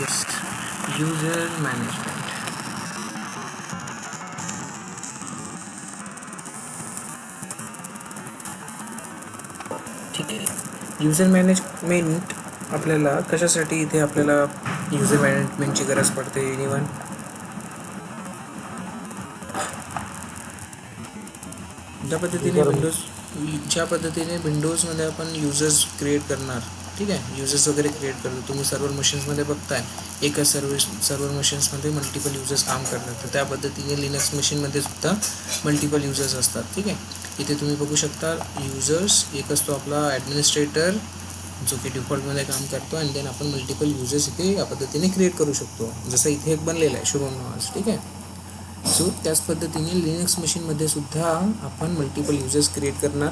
Yes, user management. ठीक आहे. User management आपल्याला कशासाठी इथे आपल्याला युजर मॅनेजमेंटची गरज पडते? एनिवन? ज्या पद्धतीने विंडोजमध्ये आपण युजर्स क्रिएट करणार, ठीक आहे, युजर्स वगैरे क्रिएट करतो. तुम्ही सर्व्हर मशीन्समध्ये बघताय एका सर्व्हर मशीन्समध्ये मल्टिपल युजर्स काम करतात. तर त्या पद्धतीने लिनक्स मशीनमध्ये सुद्धा मल्टिपल युजर्स असतात. ठीक आहे, इथे तुम्ही बघू शकता युजर्स एक असतो आपला ॲडमिनिस्ट्रेटर, जो की डिफॉल्टमध्ये काम करतो, आणि देन आपण मल्टिपल युजर्स इथे या पद्धतीने क्रिएट करू शकतो. जसं इथे एक बनलेलं आहे शुभम नावाचं. ठीक आहे, सो त्याच पद्धतीने लिनक्स मशीनमध्ये सुद्धा आपण मल्टिपल युजर्स क्रिएट करणार.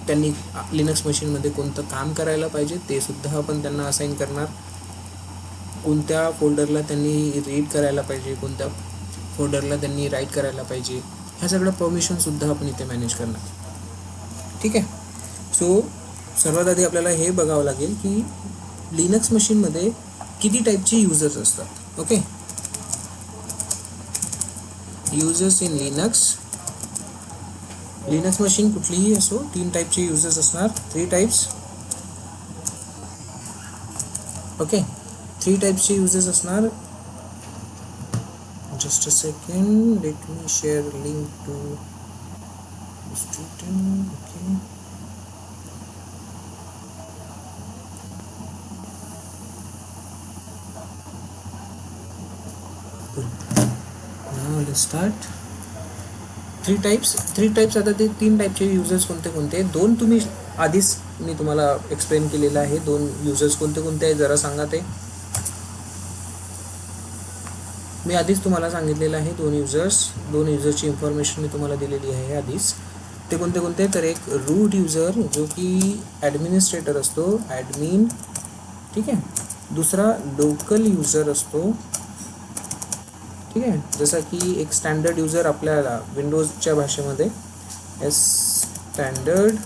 त्यांनी लिनक्स मशीनमध्ये कोणतं काम करायला पाहिजे ते सुद्धा आपण त्यांना असाइन करणार. कोणत्या फोल्डरला त्यांनी रीड करायला पाहिजे, कोणत्या फोल्डरला त्यांनी राईट करायला पाहिजे, ह्या सगळ्या परमिशनसुद्धा आपण इथे मॅनेज करणार. ठीक आहे, सो सर्वात आधी आपल्याला हे बघावं लागेल की लिनक्स मशीनमध्ये किती टाईपचे युजर्स असतात. Okay, users in Linux machine कुठलीही असो 3 टाईपचे युजर्स असणार. 3 टाईप्स. ओके, 3 टाईप्सचे युजर्स असणार. Just a second, let me share link to student. Okay, now let's start. 3 types. आता ते 3 टाईपचे युजर्स कोणते? 2 तुम्ही आधीच मी तुम्हाला एक्सप्लेन केलेलं आहे. 2 युजर्स कोणते आहे जरा सांगा. ते मी आधीच तुम्हाला सांगितलेलं आहे. 2 युजर्सची इन्फॉर्मेशन मी तुम्हाला दिलेली आहे आधीच. ते कोणते? तर एक रूट युजर जो की ॲडमिनिस्ट्रेटर असतो, ॲडमिन. ठीक आहे, दुसरा लोकल युजर असतो. ठीक आहे, जसं की एक स्टँडर्ड युजर आपल्याला विंडोजच्या भाषेमध्ये स्टँडर्ड.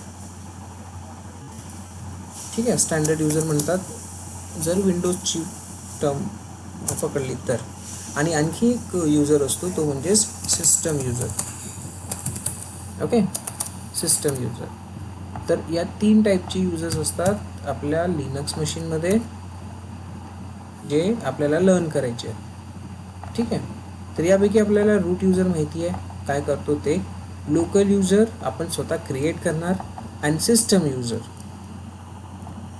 ठीक आहे, स्टँडर्ड युजर म्हणतात जर विंडोजची टर्म पकडली तर. आणि आणखी एक युजर असतो तो म्हणजे system user. Okay, system user. तर या 3 टाईपची युजर्स असतात आपल्या लिनक्स मशीनमध्ये, जे आपल्याला लर्न करायचे. ठीक आहे, तर यापैकी आपल्याला रूट युजर माहिती आहे काय करतो ते. लोकल युजर आपण स्वतः क्रिएट करणार, आणि सिस्टम युजर.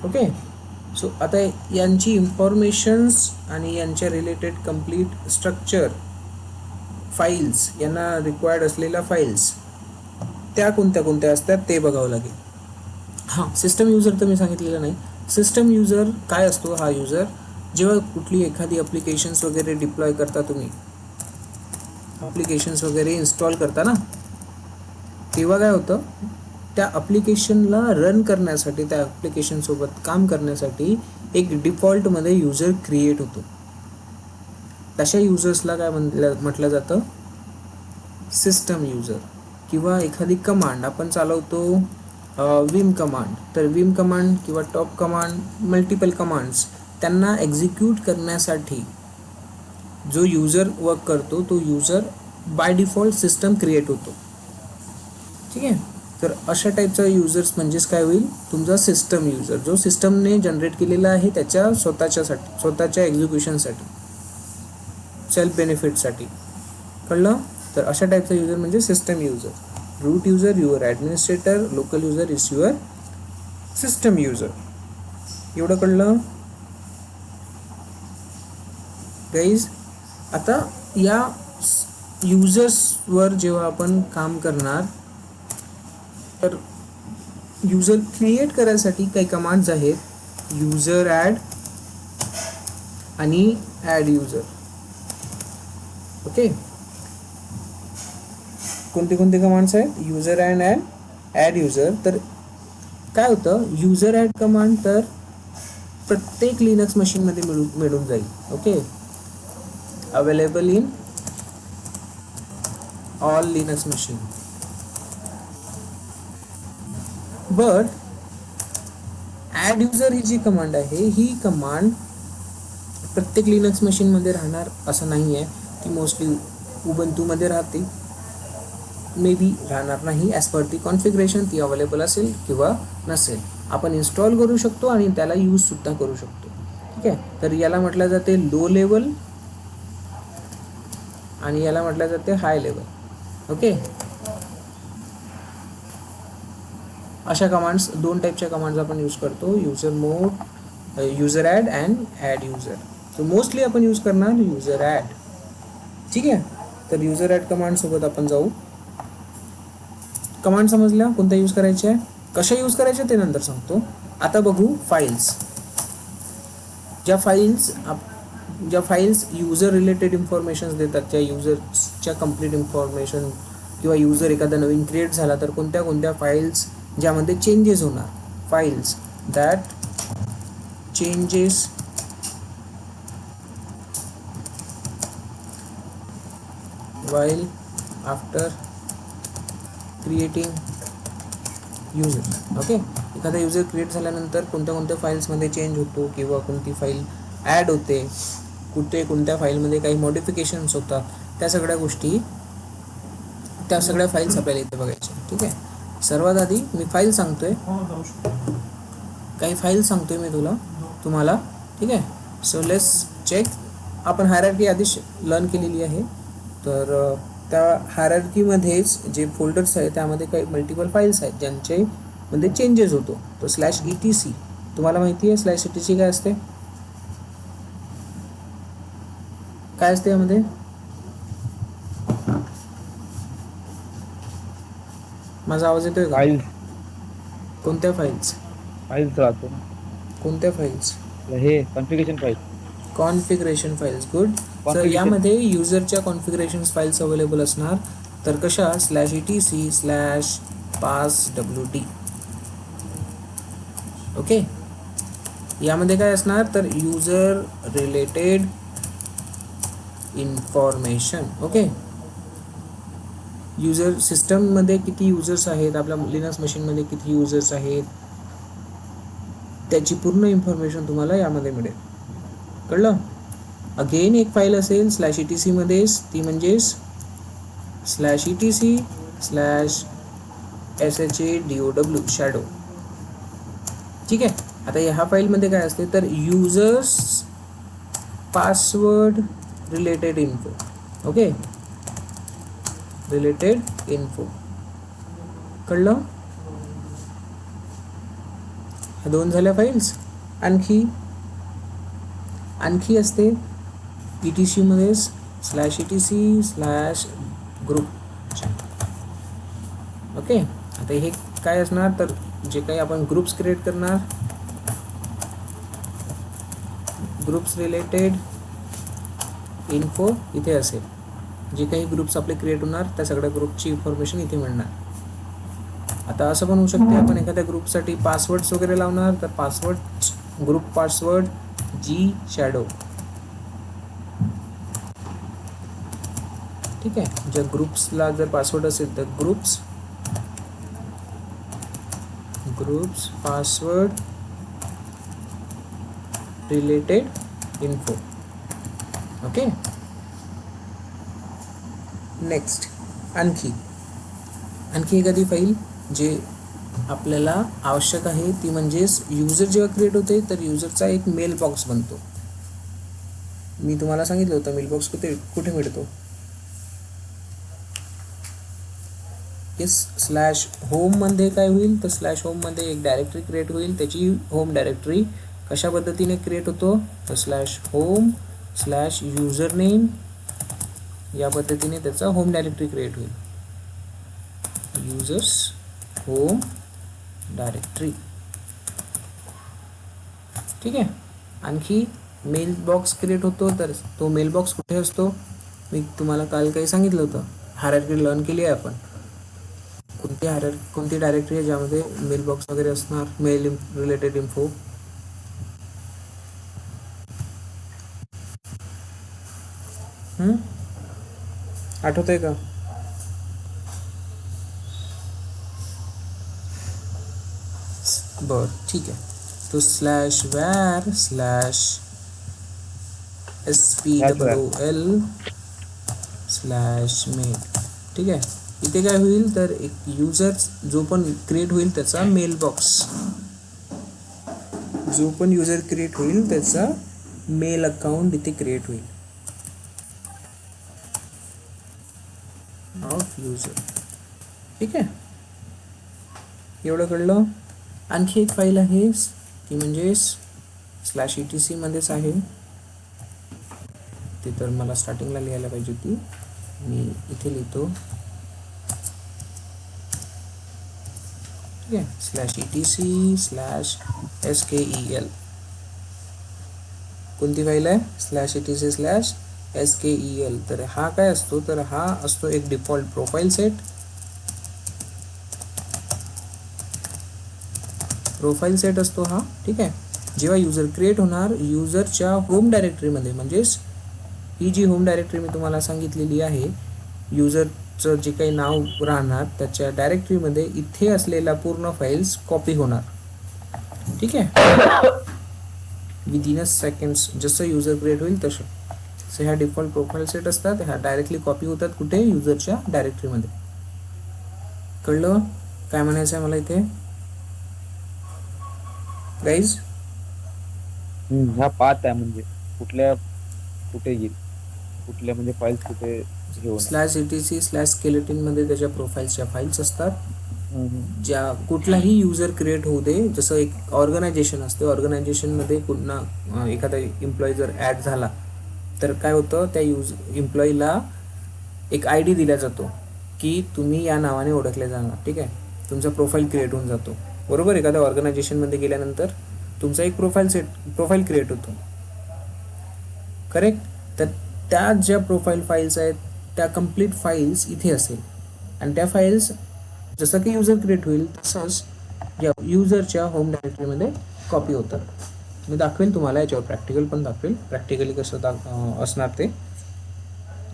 ओके, सो आता यांची इन्फॉर्मेशन्स आणि यांच्या रिलेटेड कंप्लीट स्ट्रक्चर, फाईल्स, यांना रिक्वायर्ड असलेल्या फाईल्स त्या कोणत्या असतात ते बघावं लागेल. हां, सिस्टम युजर तर मी सांगितलेलं नाही. सिस्टम युजर काय असतो? हा युजर जेव्हा कुठली एखादी ॲप्लिकेशन्स वगैरे डिप्लॉय करता, तुम्ही ॲप्लिकेशन्स वगैरे इन्स्टॉल करता ना, तेव्हा काय होतं, त्या ॲप्लिकेशनला रन करण्यासाठी, त्या ॲप्लिकेशनसोबत काम करण्यासाठी एक डिफॉल्टमध्ये युजर क्रिएट होतो. तशा युजर्सला काय म्हटलं जातं? System user. किंवा एखादी कमांड आपण चालवतो, विम कमांड, तर विम कमांड किंवा टॉप कमांड, मल्टिपल कमांड्स, त्यांना एक्झिक्यूट करण्यासाठी जो युजर वर्क करतो तो user by default system create होतो. ठीक आहे, तर अशा टाईपचा युजर्स म्हणजेच काय होईल? तुमचा सिस्टम युजर, जो सिस्टमने जनरेट केलेला आहे त्याच्या स्वतःच्या एक्झिक्युशनसाठी, सेल्फ बेनिफिटसाठी. कळलं? तर अशा टाईपचा युजर म्हणजे system user. Root user your administrator, local user is your system user. एवढं कळलं गाईज? आता या युजर्सवर जेव्हा आपण काम करणार, तर युजर क्रिएट करायसाठी काही कमांड्स आहेत. युजर ॲड आणि ॲड युजर. ओके, कोणते कमांड्स आहेत? User add and add user. तर काय होतं, युजर ॲड कमांड तर प्रत्येक लिनक्स मशीनमध्ये मिळून जाईल. Okay, available in all Linux machine. But add user ही जी कमांड आहे, ही कमांड प्रत्येक लिनक्स मशीनमध्ये राहणार असं नाही आहे. ती मोस्टली उबंतूमध्ये राहते, मे बी राहणार नाही. ॲज पर ती कॉन्फिगरेशन ती अवेलेबल असेल किंवा नसेल. आपण इन्स्टॉल करू शकतो आणि त्याला यूजसुद्धा करू शकतो. ठीक आहे. तर याला म्हटलं जाते लो लेवल आणि याला म्हटलं जाते हाय लेवल. ओके. अशा कमांड्स, दोन टाईपच्या कमांड्स आपण यूज करतो, user mode, user add and add user. So mostly आपण यूज करणार युजर ॲड. ठीक आहे. तर युजर ॲड कमांडसोबत आपण जाऊ. कमांड समजल्या कोणत्या यूज करायच्या, कशा यूज करायच्या ते नंतर सांगतो. आता बघू फाईल्स. ज्या फाईल्स युजर रिलेटेड इन्फॉर्मेशन्स देतात, ज्या युजर्सच्या कंप्लीट इन्फॉर्मेशन, किंवा युजर एखादा नवीन क्रिएट झाला तर कोणत्या कोणत्या फाईल्स ज्यामध्ये चेंजेस होणार, files that changes while after creating user. Okay. एखादा युजर क्रिएट झाल्यानंतर कोणत्या कोणत्या फाईल्समध्ये चेंज होतो किंवा कोणती फाईल ॲड होते, कोणत्या फाईलमध्ये काही मॉडिफिकेशन्स होतात, त्या सगळ्या गोष्टी, त्या सगळ्या फाईल्स आपल्याला इथे बघायच्या. ठीक आहे. सर्वात आधी मी फाईल सांगतोय, काही फाईल सांगतोय मी तुम्हाला. ठीक आहे. So let's check. आपण हायरार्की आधीच लर्न केलेली आहे. तर त्या हायरार्कीमध्येच जे फोल्डर्स आहेत त्यामध्ये काही मल्टिपल फाईल्स आहेत ज्यांचे मध्ये चेंजेस होतो. तर /etc तुम्हाला माहिती आहे /etc काय असते, काय असते यामध्ये? माझा आवाज येतोय का? फाईल्स. कोणत्या फाईल्स? फाईल्स राहतो ना, कोणत्या फाईल्स? हे configuration file. Configuration files. Good. Sir configuration यामध्ये युजरच्या कॉन्फिगरेशन फाईल्स अवेलेबल असणार. तर कशा? /etc/passwd. ओके. यामध्ये काय असणार तर user related information. Okay. User सिस्टममध्ये किती युजर्स आहेत, आपल्या लिनक्स मशीनमध्ये किती युजर्स आहेत, त्याची पूर्ण इन्फॉर्मेशन तुम्हाला यामध्ये मिळेल. कळलं? अगेन एक फाईल असेल /etc मध्येच, ती म्हणजेच /etc/shadow शॅडो. ठीक आहे. आता ह्या फाईलमध्ये काय असते तर users password related info. Okay. Related info. कळलं? ह्या दोन झाल्या फाईल्स. आणखी असते etc मध्येच /etc/group. ओके. आता हे काय असणार तर जे काही आपण ग्रुप्स क्रिएट करणार, ग्रुप्स रिलेटेड इन्फो इथे असेल. जे काही ग्रुप्स आपले क्रिएट होणार त्या सगळ्या ग्रुपची इन्फॉर्मेशन इथे मिळणार. आता असं पण होऊ शकते आपण एखाद्या ग्रुपसाठी पासवर्ड्स वगैरे लावणार, तर पासवर्ड, ग्रुप पासवर्ड जी शॅडो. ठीक आहे. ज्या ग्रुप्सला जर पासवर्ड असेल तर groups password related info. Okay. Next आणखी एखादी फाईल जे आपल्याला आवश्यक आहे ती म्हणजेच युजर जेव्हा क्रिएट होते तर युजरचा एक मेल बॉक्स बनतो. मी तुम्हाला सांगितलं होतं मेल बॉक्स कुठे मिळतो. /home मध्ये काय होईल तर /home मध्ये एक डायरेक्टरी क्रिएट होईल. त्याची होम डायरेक्टरी कशा पद्धतीने क्रिएट होतो तर /home/username या पद्धतीने त्याचा होम डायरेक्टरी क्रिएट होईल. Users home directory. ठीक आहे. आणखी मेल बॉक्स क्रिएट होतो. तर तो मेल बॉक्स कुठे असतो मी तुम्हाला काल काही सांगितलं होतं. हायरार्की लर्न केली आहे आपण. कोणती डायरेक्टरी आहे ज्यामध्ये मेल बॉक्स वगैरे असणार, मेल रिलेटेड इन्फो. आठवत आहे का? बरं ठीक आहे. तो /var/ SPOOL स्लॅश मेल. ठीक आहे. इथे काय होईल तर एक युजर जो पण क्रिएट होईल त्याचा मेल बॉक्स, जो पण युजर क्रिएट होईल त्याचा मेल अकाउंट इथे क्रिएट होईल ऑफ युजर. ठीक आहे, एवढं कळलं. आणखी एक फाईल आहे ती म्हणजे /etc मध्येच आहे. ती तर मला स्टार्टिंगला लिहायला पाहिजे होती, मी इथे लिहितो. ठीक आहे, /etc/skel. कोणती फाईल आहे? /etc/skel. तर हा काय असतो तर हा असतो एक default profile set. Profile set असतो हा. ठीक आहे, जेव्हा युजर क्रिएट होणार युजरच्या होम डायरेक्टरीमध्ये, म्हणजेच ही जी होम डायरेक्टरी मी तुम्हाला सांगितलेली आहे, युजरचं जे काही नाव राहणार त्याच्या डायरेक्टरीमध्ये इथे असलेल्या पूर्ण फाईल्स कॉपी होणार. ठीक आहे, विदिन अ सेकंड्स. जसं युजर क्रिएट होईल तसं. सो ह्या डिफॉल्ट प्रोफाईल सेट असतात, ह्या डायरेक्टली कॉपी होतात कुठे? युजरच्या डायरेक्टरीमध्ये. कळलं काय म्हणायचं आहे मला इथे गाईज? हा पाथ आहे, म्हणजे कुठे येईल, कुठल्या म्हणजे फाईल्स कुठे हे होणार. /etc/skeleton मध्ये त्याच्या प्रोफाईल्सच्या फाईल्स असतात. ज्या कुठलाही युजर क्रिएट होऊ दे, जसं एक ऑर्गनायझेशन असते, ऑर्गनायझेशनमध्ये पुन्हा एखादा एम्प्लॉई जर ॲड झाला तर काय होतं, त्या एम्प्लॉईला एक ID दिला जातो की तुम्ही या नावाने ओळखले जाणार. ठीक आहे, तुमचा प्रोफाईल क्रिएट होऊन जातो. बरोबर, एखाद्या ऑर्गनायझेशनमध्ये गेल्यानंतर तुमचा एक प्रोफाईल क्रिएट होतो. करेक्ट. तर त्या ज्या प्रोफाईल फाईल्स आहेत त्या कम्प्लीट फाईल्स इथे असेल, आणि त्या फाईल्स जसं की युजर क्रिएट होईल तसंच या युजरच्या होम डायरेक्टरीमध्ये कॉपी होतात. मी दाखवेल तुम्हाला याच्यावर, प्रॅक्टिकल पण दाखवेल, प्रॅक्टिकली कसं असणार ते.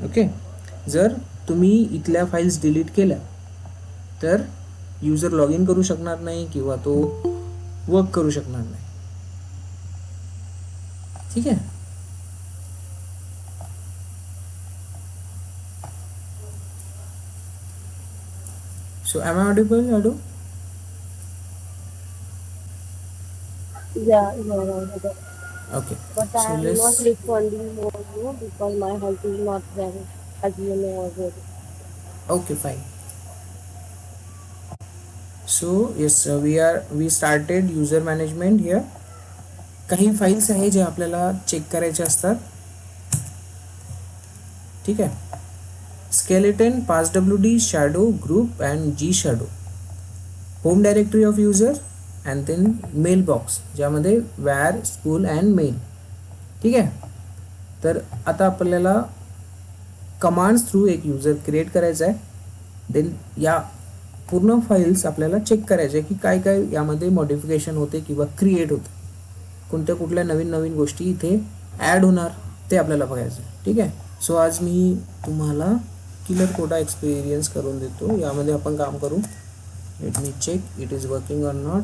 ओके, जर तुम्ही इथल्या फाईल्स डिलीट केल्या तर युजर लॉग इन करू शकणार नाही किंवा तो वर्क करू शकणार नाही. ठीक आहे. So am I audible, Adu? Yeah, you're audible. Okay. But So I am let's. not responding more because my health is not well, as you know already. Okay, fine. So yes, we started user management here. काही files आहे जे आपल्याला check करायचे असतात. ठीक आहे. Skeleton, passwd, shadow, group and gshadow. Home directory of user and then mail box, ज्यामध्ये var, spool and mail. ठीक आहे. तर आता आपल्याला कमांड्स थ्रू एक युजर क्रिएट करायचा आहे. देन या पूर्ण फाईल्स आपल्याला चेक करायच्या की काय काय यामध्ये मॉडिफिकेशन होते किंवा क्रिएट होते, कुठल्या नवीन गोष्टी इथे ॲड होणार ते आपल्याला बघायचं आहे. ठीक आहे. सो आज मी तुम्हाला किलर कोडा एक्सपिरियन्स करून देतो. यामध्ये आपण काम करू. Let me check it is working or not.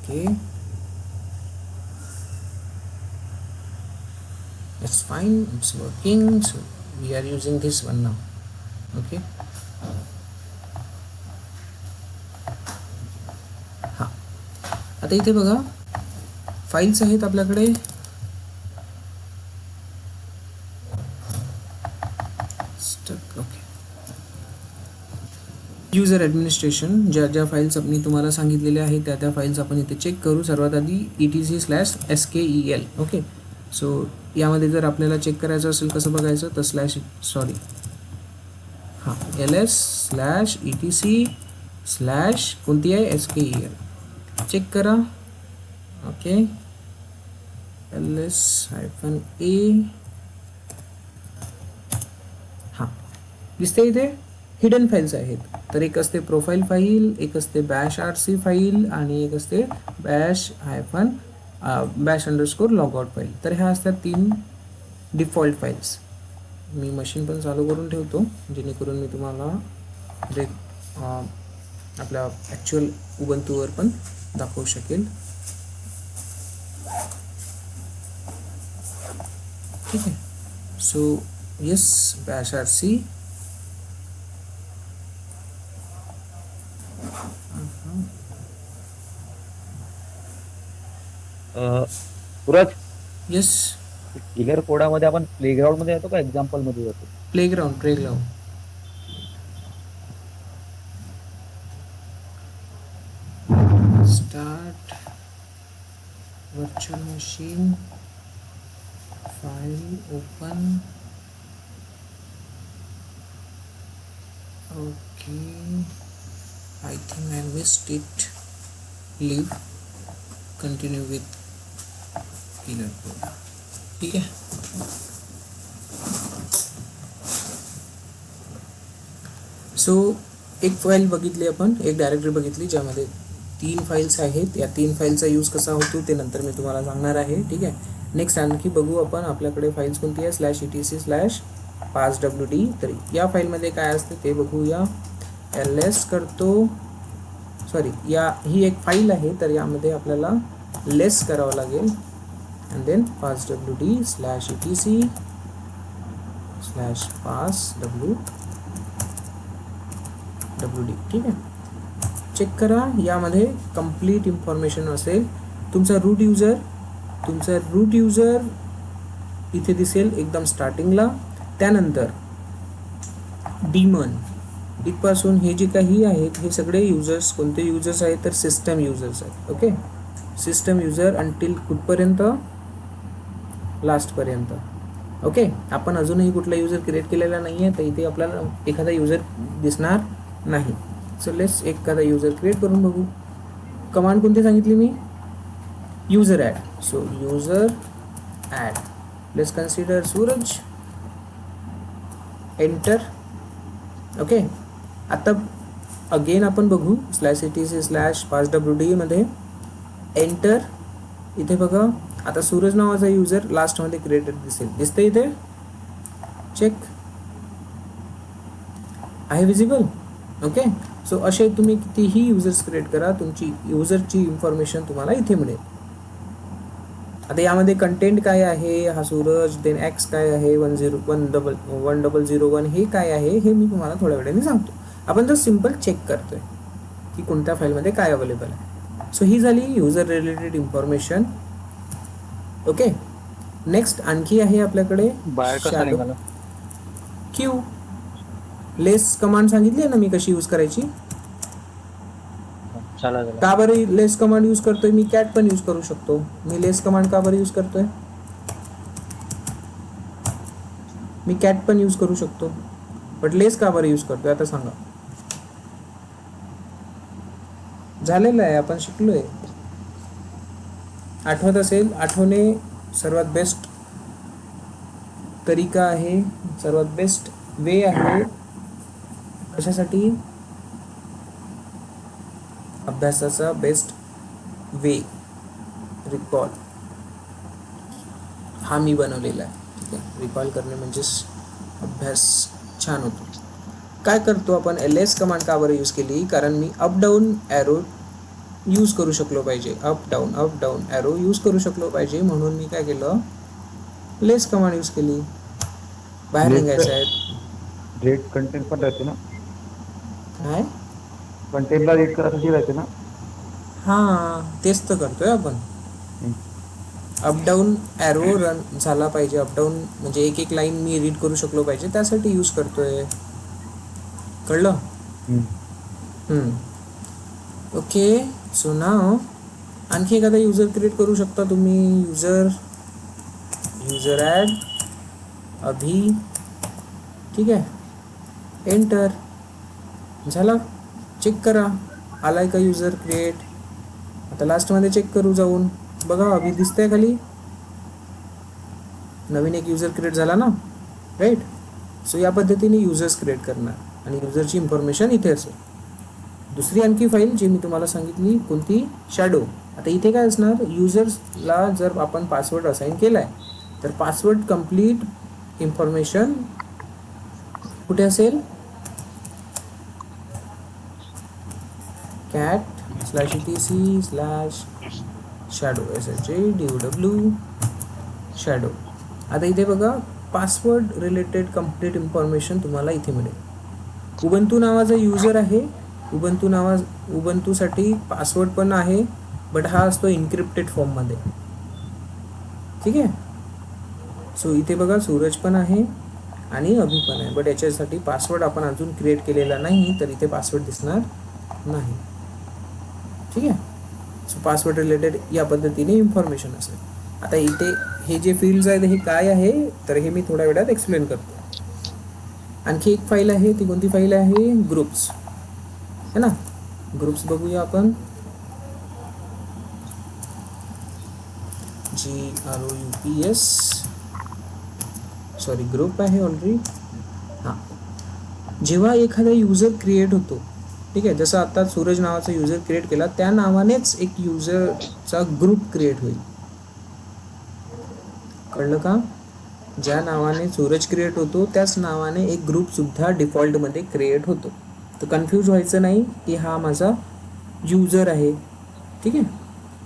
Okay, it's fine, it's working. So we are using this one now. Okay. हा, आता इथे बघा फाईल्स आहेत आपल्याकडे. ओके, युजर ॲडमिनिस्ट्रेशन, ज्या फाईल्स मी तुम्हाला सांगितलेल्या आहेत त्या फाईल्स आपण इथे चेक करू. सर्वात आधी etc/skel. ओके, सो यामध्ये जर आपल्याला चेक करायचं असेल कसं बघायचं तर ls/etc/ कोणती आहे skel चेक करा. Okay, ls-a. हां, दिसते इथे हिडन फाईल्स आहेत. तर एक असते प्रोफाईल फाईल, एक असते bash.rc फाईल आणि एक असते bash_logout फाईल. तर ह्या असतात 3 डिफॉल्ट फाईल्स. मी मशीन पण चालू करून ठेवतो जेणेकरून मी तुम्हाला आपल्या ॲक्च्युअल उबंतूवर पण दाखवू शकेल. ठीक आहे. So yes bash R C. Suraj, yes. किलर कोडामध्ये आपण प्लेग्राऊंड मध्ये जातो का एक्झाम्पल मध्ये जातो? Playground. Start virtual machine, file open. Okay, I think I missed it. Leave, continue with killer code. ठीक आहे. सो एक फाईल बघितली आपण, एक डायरेक्टरी बघितली ज्यामध्ये 3 फाईल्स आहेत. या 3 फाईलचा यूज कसा होतो ते नंतर मी तुम्हाला सांगणार आहे. ठीक आहे. नेक्स्ट आणखी बघू आपण, आपल्याकडे फाईल्स कोणती आहे, /etc/parswd. तर या फाईलमध्ये काय असते ते बघूया. ls करतो, सॉरी, ही एक फाईल आहे, तर यामध्ये आपल्याला लेस करावं लागेल. And then parswd/etc/parswd. ठीक आहे. चेक करा, यामध्ये कंप्लीट इन्फॉर्मेशन असेल. तुमचा रूट युजर इथे दिसेल एकदम स्टार्टिंगला. त्यानंतर डीमन इथपासून हे जे काही आहेत हे सगळे युजर्स, कोणते युजर्स आहेत तर सिस्टम युजर्स आहेत. ओके, सिस्टम युजर अंटील कुठपर्यंत, लास्टपर्यंत. ओके, आपण अजूनही कुठला युजर क्रिएट केलेला नाही आहे, तर इथे आपल्याला एखादा युजर दिसणार नाही. सो लेट्स एखादा युजर क्रिएट करून बघू. कमांड कोणती सांगितली मी, user add. So user add, let's consider Suraj. Enter. Okay, आता अगेन आपण बघू /etc/parswd मध्ये एंटर. इथे बघा, आता सूरज नावाचा युजर लास्टमध्ये क्रिएटेड दिसते इथे. चेक आहे विजिबल. ओके, सो असे तुम्ही कितीही युजर्स क्रिएट करा, तुमची युजरची इन्फॉर्मेशन तुम्हाला इथे मिळेल. आता यामध्ये कंटेंट काय आहे, हा सूरज, देन एक्स काय आहे, 1001 हे काय आहे हे मी तुम्हाला थोड्या वेळाने सांगतो. आपण जर सिम्पल चेक करतोय की कोणत्या फाईलमध्ये काय अवेलेबल आहे. सो ही झाली user related information. Okay, next आणखी आहे आपल्याकडे बाहेर कसा निघाला? क्यू. लेस कमांड सांगितली आहे ना मी कशी यूज करायची. चला का बरं लेस कमांड यूज करतोय मी, कॅट पण यूज करू शकतो. मी लेस कमांड का बरं यूज करतोय, मी कॅट पण यूज करू शकतो, बट लेस का बरं यूज करतोय आता सांगा. झालेलं आहे, आपण शिकलोय. आठवत असेल, आठवणे सर्वात बेस्ट तरीका आहे, सर्वात बेस्ट वे आहे. कशासाठी, अभ्यासाचा बेस्ट वे, रिकॉल. हा मी बनवलेला आहे. ठीक आहे, रिकॉल करणे म्हणजेच अभ्यास छान होतो. काय करतो आपण, ls कमांड का बरं यूज केली, कारण me up down arrow use करू शकलो पाहिजे. अप डाऊन ॲरो यूज करू शकलो पाहिजे, म्हणून मी काय केलं, लेस कमांड यूज केली. बाहेर निघायचं आहे. रेट कंटेंट पण राहते ना, काय कंटेंटला रेट करायसाठी राहते ना. हां, तेच तर करतोय आपण. अपडाऊन ॲरो रन झाला पाहिजे. अपडाऊन म्हणजे एक लाईन मी रीड करू शकलो पाहिजे, त्यासाठी यूज करतोय. कळलं. ओके, सो नाव आणखी एखादा युजर क्रिएट करू शकता तुम्ही. युजर ॲड अभि. ठीक आहे, एंटर. झाला. चेक करा आलाय का युजर क्रिएट. आता लास्टमध्ये चेक करू जाऊन, बघा अभि दिसतंय खाली. नवीन एक युजर क्रिएट झाला ना, राईट. सो या पद्धतीने युजर्स क्रिएट करणार आणि युजरची इन्फॉर्मेशन इथे असेल. दुसरी आणखी फाईल जी मी तुम्हाला सांगितली, कोणती, शॅडो. आता इथे काय असणार, युजर्सला जर आपण पासवर्ड असाइन केला आहे तर पासवर्ड कंप्लीट इन्फॉर्मेशन कुठे असेल, cat/etc/shadow shadow shadow. आता इथे बघा पासवर्ड रिलेटेड कम्प्लीट इन्फॉर्मेशन तुम्हाला इथे मिळेल. उबंतू नावाचा यूजर आहे. उबंतूसाठी पासवर्ड पण आहे, बट हा असतो इन्क्रिप्टेड फॉर्ममध्ये. ठीक आहे. सो इथे बघा सूरज पण आहे आणि अभि पण आहे, बट याच्यासाठी पासवर्ड आपण अजून क्रिएट केलेला नाही, तर इथे पासवर्ड दिसणार नाही. ठीक आहे. सो पासवर्ड रिलेटेड या पद्धतीने इन्फॉर्मेशन असेल. आता इथे हे जे फील्ड्स आहेत हे काय आहे, तर हे मी थोड्या वेळात एक्सप्लेन करतो. आणखी एक फाईल आहे, ती कोणती फाईल आहे, ग्रुप्स है ना. ग्रुप्स बघूया आपण. GROUPS, सॉरी ग्रुप आहे ऑलरेडी. हां, जेव्हा एखादा युजर क्रिएट होतो, ठीक आहे, जसं आता सूरज नावाचा युजर क्रिएट केला, त्या नावानेच एक युजरचा ग्रुप क्रिएट होईल. कळलं का. ज्या नावाने सूरज क्रिएट होतो त्याच नावाने एक ग्रुपसुद्धा डिफॉल्टमध्ये क्रिएट होतो. तर कन्फ्यूज व्हायचं नाही की हा माझा यूजर आहे. ठीक आहे.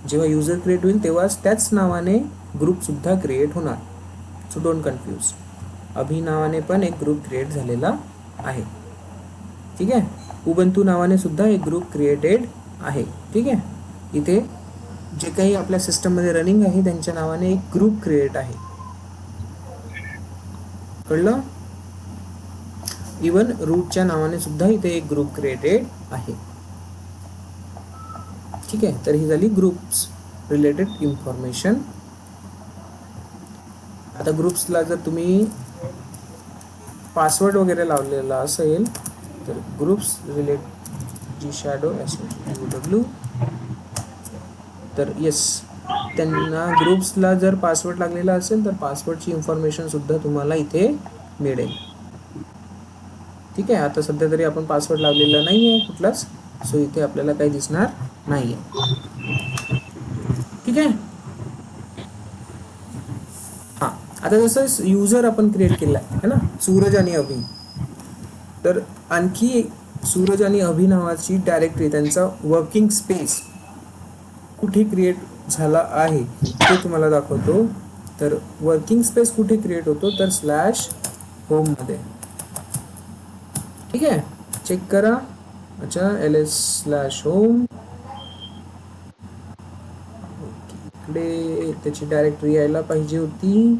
जेव्हा यूजर क्रिएट होईल तेव्हाच त्याच नावाने ग्रुपसुद्धा क्रिएट होणार. So don't confuse. अभि नावाने पण एक ग्रुप क्रिएट झालेला आहे. ठीक आहे. उबंतू नावाने सुद्धा एक ग्रुप क्रिएटेड आहे. ठीक आहे. इथे जे काही आपल्या सिस्टममध्ये रनिंग आहे त्यांच्या नावाने एक ग्रुप क्रिएट आहे. कळलं. इवन रूटच्या नावाने सुद्धा इथे एक ग्रुप क्रिएटेड आहे. ठीक आहे. तर ही झाली ग्रुप्स रिलेटेड इन्फॉर्मेशन. आता ग्रुप्सला जर तुम्ही पासवर्ड वगैरे लावलेला असेल तर ग्रुप्स रिलेट GShadow तर येस, त्यांना ग्रुप्सला जर पासवर्ड लागलेला असेल तर पासवर्डची इन्फॉर्मेशन सुद्धा तुम्हाला इथे मिळेल. ठीक आहे. आता सध्या तरी आपण पासवर्ड लावलेला नाही आहे कुठलाच, सो इथे आपल्याला काही दिसणार नाही आहे. ठीक आहे. हां, आता जसं युजर आपण क्रिएट केला आहे ना, सूरज आणि अभि, तर आणखी सूरज आणि अभि नावाची डायरेक्टरी, त्यांचा वर्किंग स्पेस कुठे क्रिएट झाला आहे ते तुम्हाला दाखवतो. तर वर्किंग स्पेस कुठे क्रिएट होतो, तर /होममध्ये. ठीक आहे. चेक करा. अच्छा, ls/home, इकडे त्याची डायरेक्टरी यायला पाहिजे होती.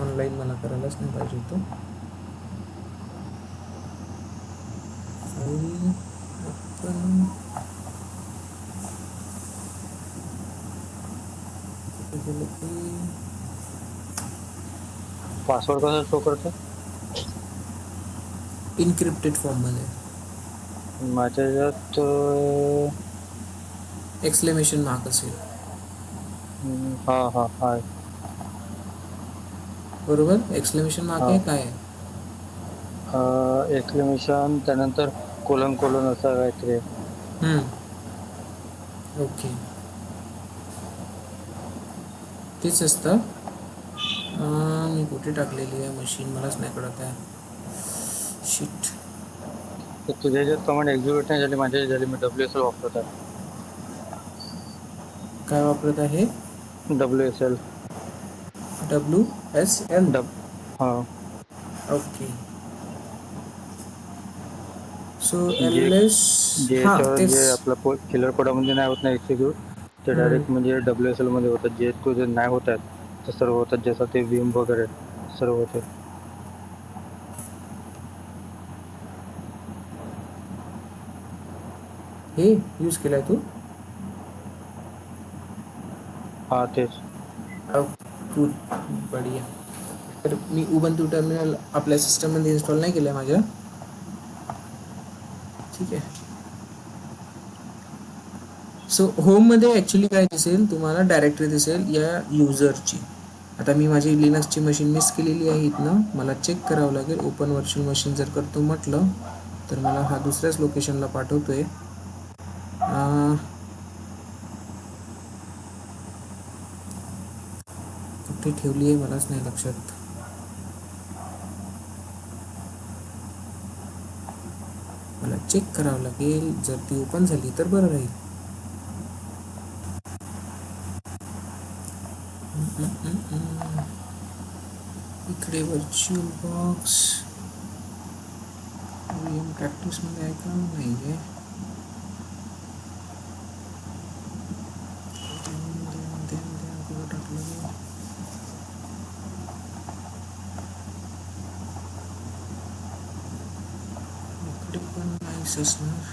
ऑनलाईन मला करायलाच नाही पाहिजे होतं. पासवर्ड कसा शो करतो. इन्क्रिप्टेड फॉर्ममध्ये माझ्या याच्यात एक्सक्लेमेशन मार्क असेल. हा हा हाय. बरोबर. एक्सक्लेमेशन मार्क आहे काय आहे. एक्सक्लेमेशन त्यानंतर कोलन असं काहीतरी. ओके, तेच असतं. मी कुठे टाकलेली आहे मशीन, मलाच नाही कळत आहे. शिट. तर तुझ्या याच्यात कमांड एक्झिक्यूट नाही झाली, माझ्या झाली. मी WSL वापरत आहे. काय वापरत आहे. WSL. हा. ओके. सो जे ls, हां तेच. जे आपलं किलर कोडामध्ये नाही होत नाही एक्झिक्यूट, ते डायरेक्ट म्हणजे WSL मध्ये होतात. जे तुझे नाही होत आहेत ते सर्व होतात, जसं ते विम वगैरे सर्व होते. हे यूज केलाय तू. हा तेच. कूल, बढिया. तर मी उबंतू टर्मिनल आपल्या सिस्टममध्ये इन्स्टॉल नाही केलं आहे माझ्या. ठीक आहे. सो होममध्ये ॲक्च्युली काय दिसेल तुम्हाला, डायरेक्टरी दिसेल या युजरची. आता मी माझी लिनक्सची मशीन मिस केलेली आहे इथनं, मला चेक करावं लागेल. ओपन व्हर्च्युअल मशीन जर करतो म्हटलं तर मला हा दुसऱ्याच लोकेशनला पाठवतोय. कुठे ठेवली आहे मलाच नाही लक्षात. चेक करावं लागेल. जर ती ओपन झाली तर बरं राहील. इकडे व्हर्च्युअल बॉक्स प्रॅक्टिसमध्ये आहे का? नाही आहे. कुठं टाकलं? इकडे पण नाहीच असणार.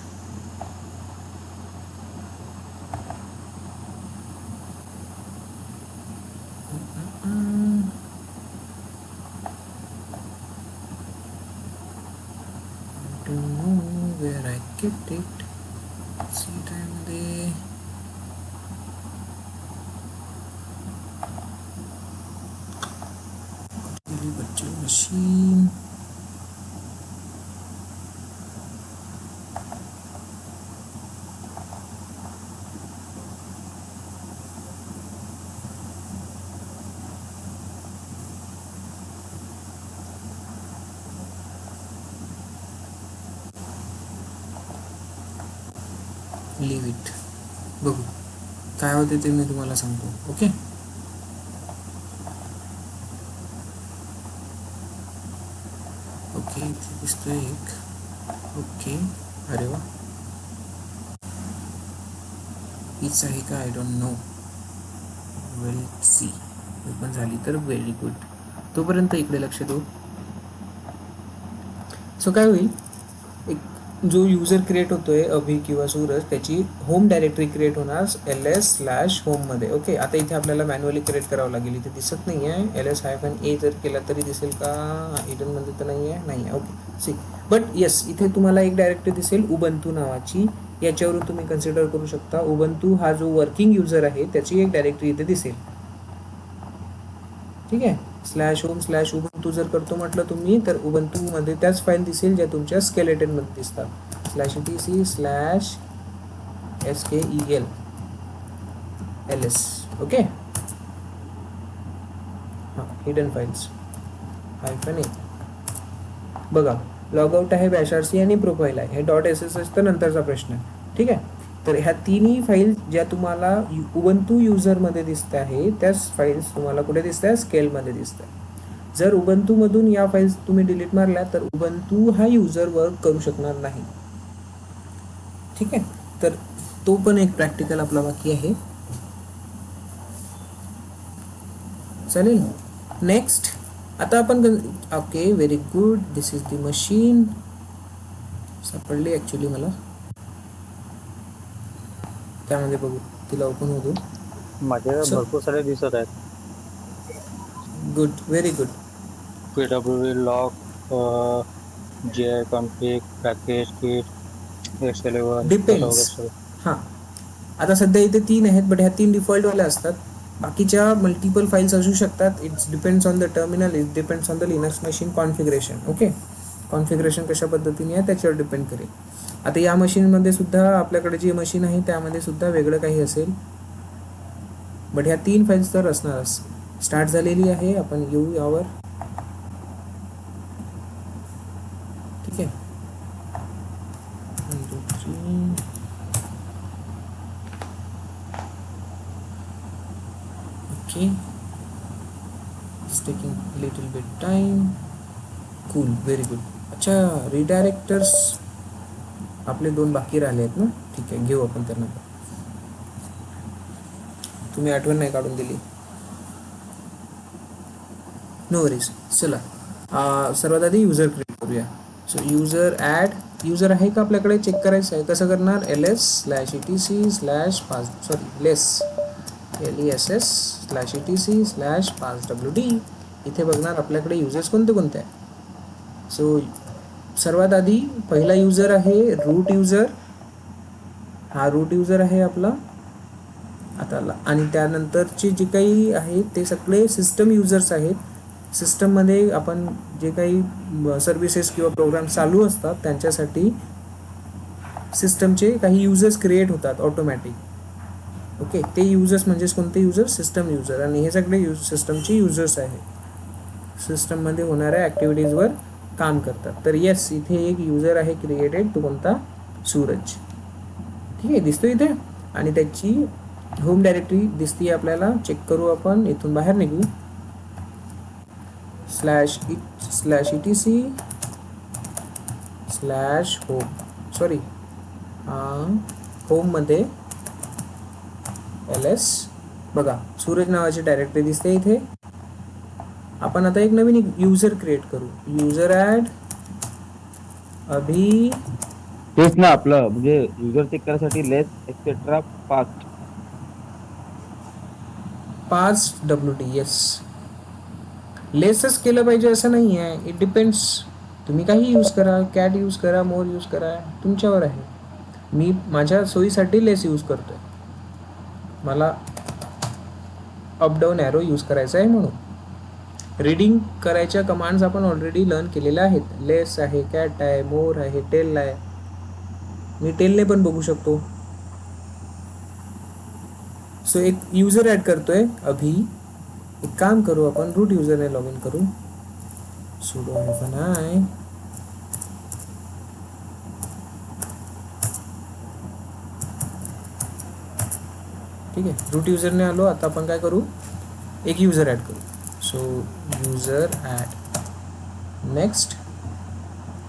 I don't know where I kept it. C ड्राईव्हमध्ये गेली व्हर्च्युअल मशीन. Leave it. बघू काय होते ते मी तुम्हाला सांगतो. ओके. ओके इथे दिसतोय एक. ओके अरे वा हीच आहे का? I don't know. Well see. Open झाली तर व्हेरी गुड. तोपर्यंत इकडे लक्ष देऊ. सो काय होईल, एक जो युजर क्रिएट होतोय अभि किंवा सूरज, त्याची होम डायरेक्टरी क्रिएट होणार ls/home मध्ये. ओके. आता इथे आपल्याला मॅन्युअली क्रिएट करावं लागेल. इथे दिसत नाही आहे. ls-a जर केला तरी दिसेल का? हिडनमध्ये तर नाही आहे. नाही आहे. Okay C. बट येस इथे तुम्हाला एक डायरेक्टरी दिसेल उबंतू नावाची. याच्यावरून तुम्ही कन्सिडर करू शकता उबंतू हा जो वर्किंग युजर आहे त्याची एक डायरेक्टरी इथे दिसेल. ठीक आहे. /home/ubuntu जर करतो म्हटलं तुम्ही तर उबंतूमध्ये त्याच फाईल दिसेल ज्या तुमच्या स्केलेटनमध्ये दिसतात. /etc/skel/ls. ओके. हां हिडन फाईल्स -a. बघा लॉगआउट आहे, बॅशआरसी आणि प्रोफाईल आहे. हे .sh तर नंतरचा प्रश्न आहे. ठीक आहे. तर ह्या तिन्ही फाईल ज्या तुम्हाला उबंतू युजरमध्ये दिसत आहे त्याच फाईल्स तुम्हाला कुठे दिसत आहे? स्केलमध्ये दिसत आहे. जर उबंतूमधून या फाईल्स तुम्ही डिलीट मारल्या तर उबंतू हा युजर वर्क करू शकणार नाही. ठीक आहे. तर तो पण एक प्रॅक्टिकल आपला बाकी आहे. चालेल. नेक्स्ट आता आपण okay very good. This is the machine. सापडली ॲक्च्युली मला. त्यामध्ये बघू तिला ओपन होतो. माझे भरपूर सारे दिसत आहेत. Good very good. PWA lock, GI config, package kit, X11 depends. हां आता सध्या इथे 3 आहेत बट ह्या 3 डिफॉल्टवाल्या असतात. बाकीच्या मल्टिपल फाईल्स असू शकतात. It's depends on the terminal. It depends on the Linux machine configuration. Okay. Configuration कशा पद्धतीने आहे त्याच्यावर डिपेंड करेल. आता या मशीनमध्ये सुद्धा आपल्याकडे जी मशीन आहे त्यामध्ये सुद्धा वेगळं काही असेल बट ह्या 3 फाईल्स तर असणारच. स्टार्ट झालेली आहे. आपण येऊ यावर. ठीक आहे. 1 2 3 okay. It's taking little bit time. Cool very good. अच्छा रिडायरेक्टर्स आपले 2 बाकी राहिले आहेत ना. ठीक आहे घेऊ आपण त्यांना. तुम्ही आठवण नाही काढून दिली. No worries. चला सर्वात आधी युजर क्रिएट करूया. So user add. युजर आहे का आपल्याकडे चेक करायचं आहे. कसं करणार? ls/etc/less/etc/passwd. इथे बघणार आपल्याकडे युजर्स कोणते कोणते आहे. सो सर्वात आधी पहिला युजर आहे रूट युजर. हा रूट युजर आहे आपला आता. आणि त्यानंतरचे जे काही आहेत ते सगळे सिस्टम युजर्स आहेत. सिस्टममध्ये आपण जे काही सर्व्हिसेस किंवा प्रोग्राम चालू असतात त्यांच्यासाठी सिस्टमचे काही युजर्स क्रिएट होतात ऑटोमॅटिक. ओके. ते युजर्स म्हणजेच कोणते युजर? System user. आणि हे सगळे सिस्टमचे युजर्स आहेत. सिस्टममध्ये होणाऱ्या ॲक्टिव्हिटीजवर काम करतात. तर येस, इथे एक युजर आहे क्रिएटेड, तो कोणता, सूरज. ठीक आहे, दिसतो इथे. आणि त्याची होम डायरेक्टरी दिसते आपल्याला. चेक करू आपण, इथून बाहेर निघू. /etc/home, सॉरी, होममध्ये ls, बघा सूरज नावाची डायरेक्टरी दिसते इथे. आपण आता एक नवीन युजर क्रिएट करू. युजर ॲड अभि. तेच ना आपलं, म्हणजे युजर चेक करायसाठी लेस एक्सेट्रा पाच WD. येस, लेसच केलं पाहिजे असं नाही आहे. It depends. तुम्ही काही यूज करा, कॅट यूज करा, मोर यूज करा, तुमच्यावर आहे. मी माझ्या सोयीसाठी लेस यूज करतोय. मला अपडाऊन ॲरो यूज करायचा आहे म्हणून. रीडिंग करायच्या कमांड्स आपण ऑलरेडी लर्न केलेल्या आहेत. लेस आहे, कॅट आहे, मोर आहे, टेल आहे. मी टेलने पण बघू शकतो. सो एक युजर ॲड करतोय अभि. एक काम करू आपण, रूट युजरने लॉग इन करू. sudo -i. ठीक आहे, रूट युजरने आलो. आता आपण काय करू, एक युजर ॲड करू. सो युजर ॲड, नेक्स्ट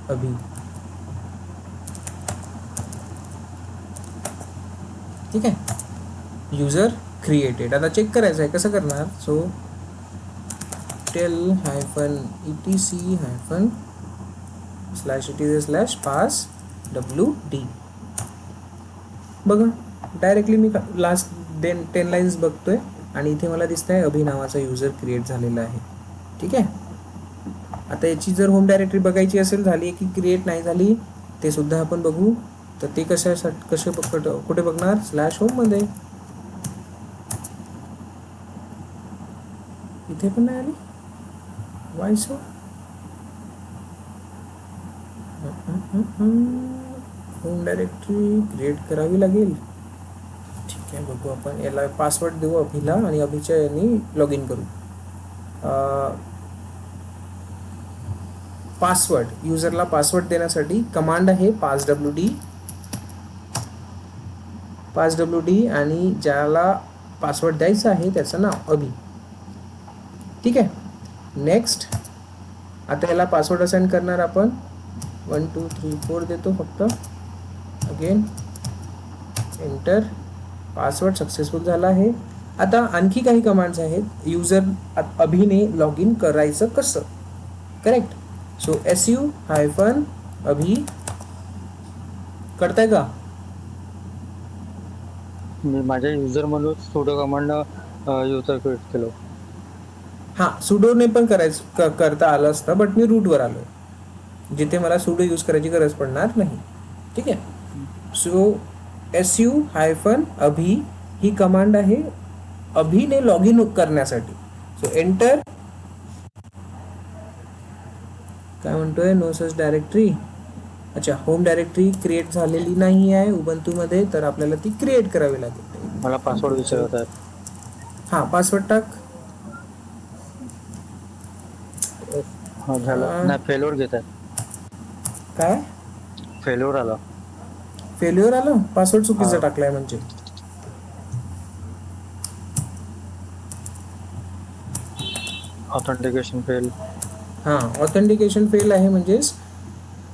अभि. ठीक आहे, युजर क्रिएटेड. आता चेक करायचं आहे, कसं करणार. So tell -etc/pass wd. बघा, डायरेक्टली मी लास्ट 10 लाईन्स बघतोय आणि इथे मला दिसत आहे अभि नावाचा युजर क्रिएट झालेला आहे. ठीक आहे, आता याची जर होम डायरेक्टरी बघायची असेल, झाली की क्रिएट नाही झाली ते सुद्धा आपण बघू. तर ते कुठे बघणार, /home मध्ये. इथे पण नाही आली, Y so. Home directory create करावी लागेल. ठीक आहे, बघू आपण. याला पासवर्ड देऊ अभिला आणि अभिच्या यांनी लॉग इन करू. पासवर्ड, युजरला पासवर्ड देण्यासाठी कमांड आहे passwd आणि ज्याला पासवर्ड द्यायचा आहे त्याचं नाव अभि. ठीक आहे, नेक्स्ट. आता याला पासवर्ड असाइन करणार आपण. 1 2 3 4 देतो फक्त. Again enter. पासवर्ड सक्सेसफुल झाला आहे. आता आणखी काही कमांड्स आहेत. युजर अभिने लॉग इन करायचं कसं, करेक्ट. सो su-अभि करताय का. मी माझ्या युजर म्हणून sudo कमांड युजर क्रिएट केलं. हां, सुडोने पण करता आलं असतं, बट मी रूटवर आलो जिथे मला सुडो यूज करायची गरज पडणार नाही. ठीक आहे, सो su-अभि ही कमांड आहे अभिने लॉग इन करण्यासाठी. So enter. काय म्हणतोय, नो सच डायरेक्टरी. अच्छा, होम डायरेक्टरी क्रिएट झालेली नाही आहे उबंतूमध्ये, तर आपल्याला ती क्रिएट करावी लागेल. मला पासवर्ड विचारत आहे. हां, पासवर्ड टाक. झालं नाही, फेल्युअर घेत आहे. काय फेल्युअर आला. फेल्युअर आलं, पासवर्ड चुकीचा टाकलाय म्हणजे. Authentication fail. हां, ऑथेंटिकेशन फेल आहे, म्हणजेच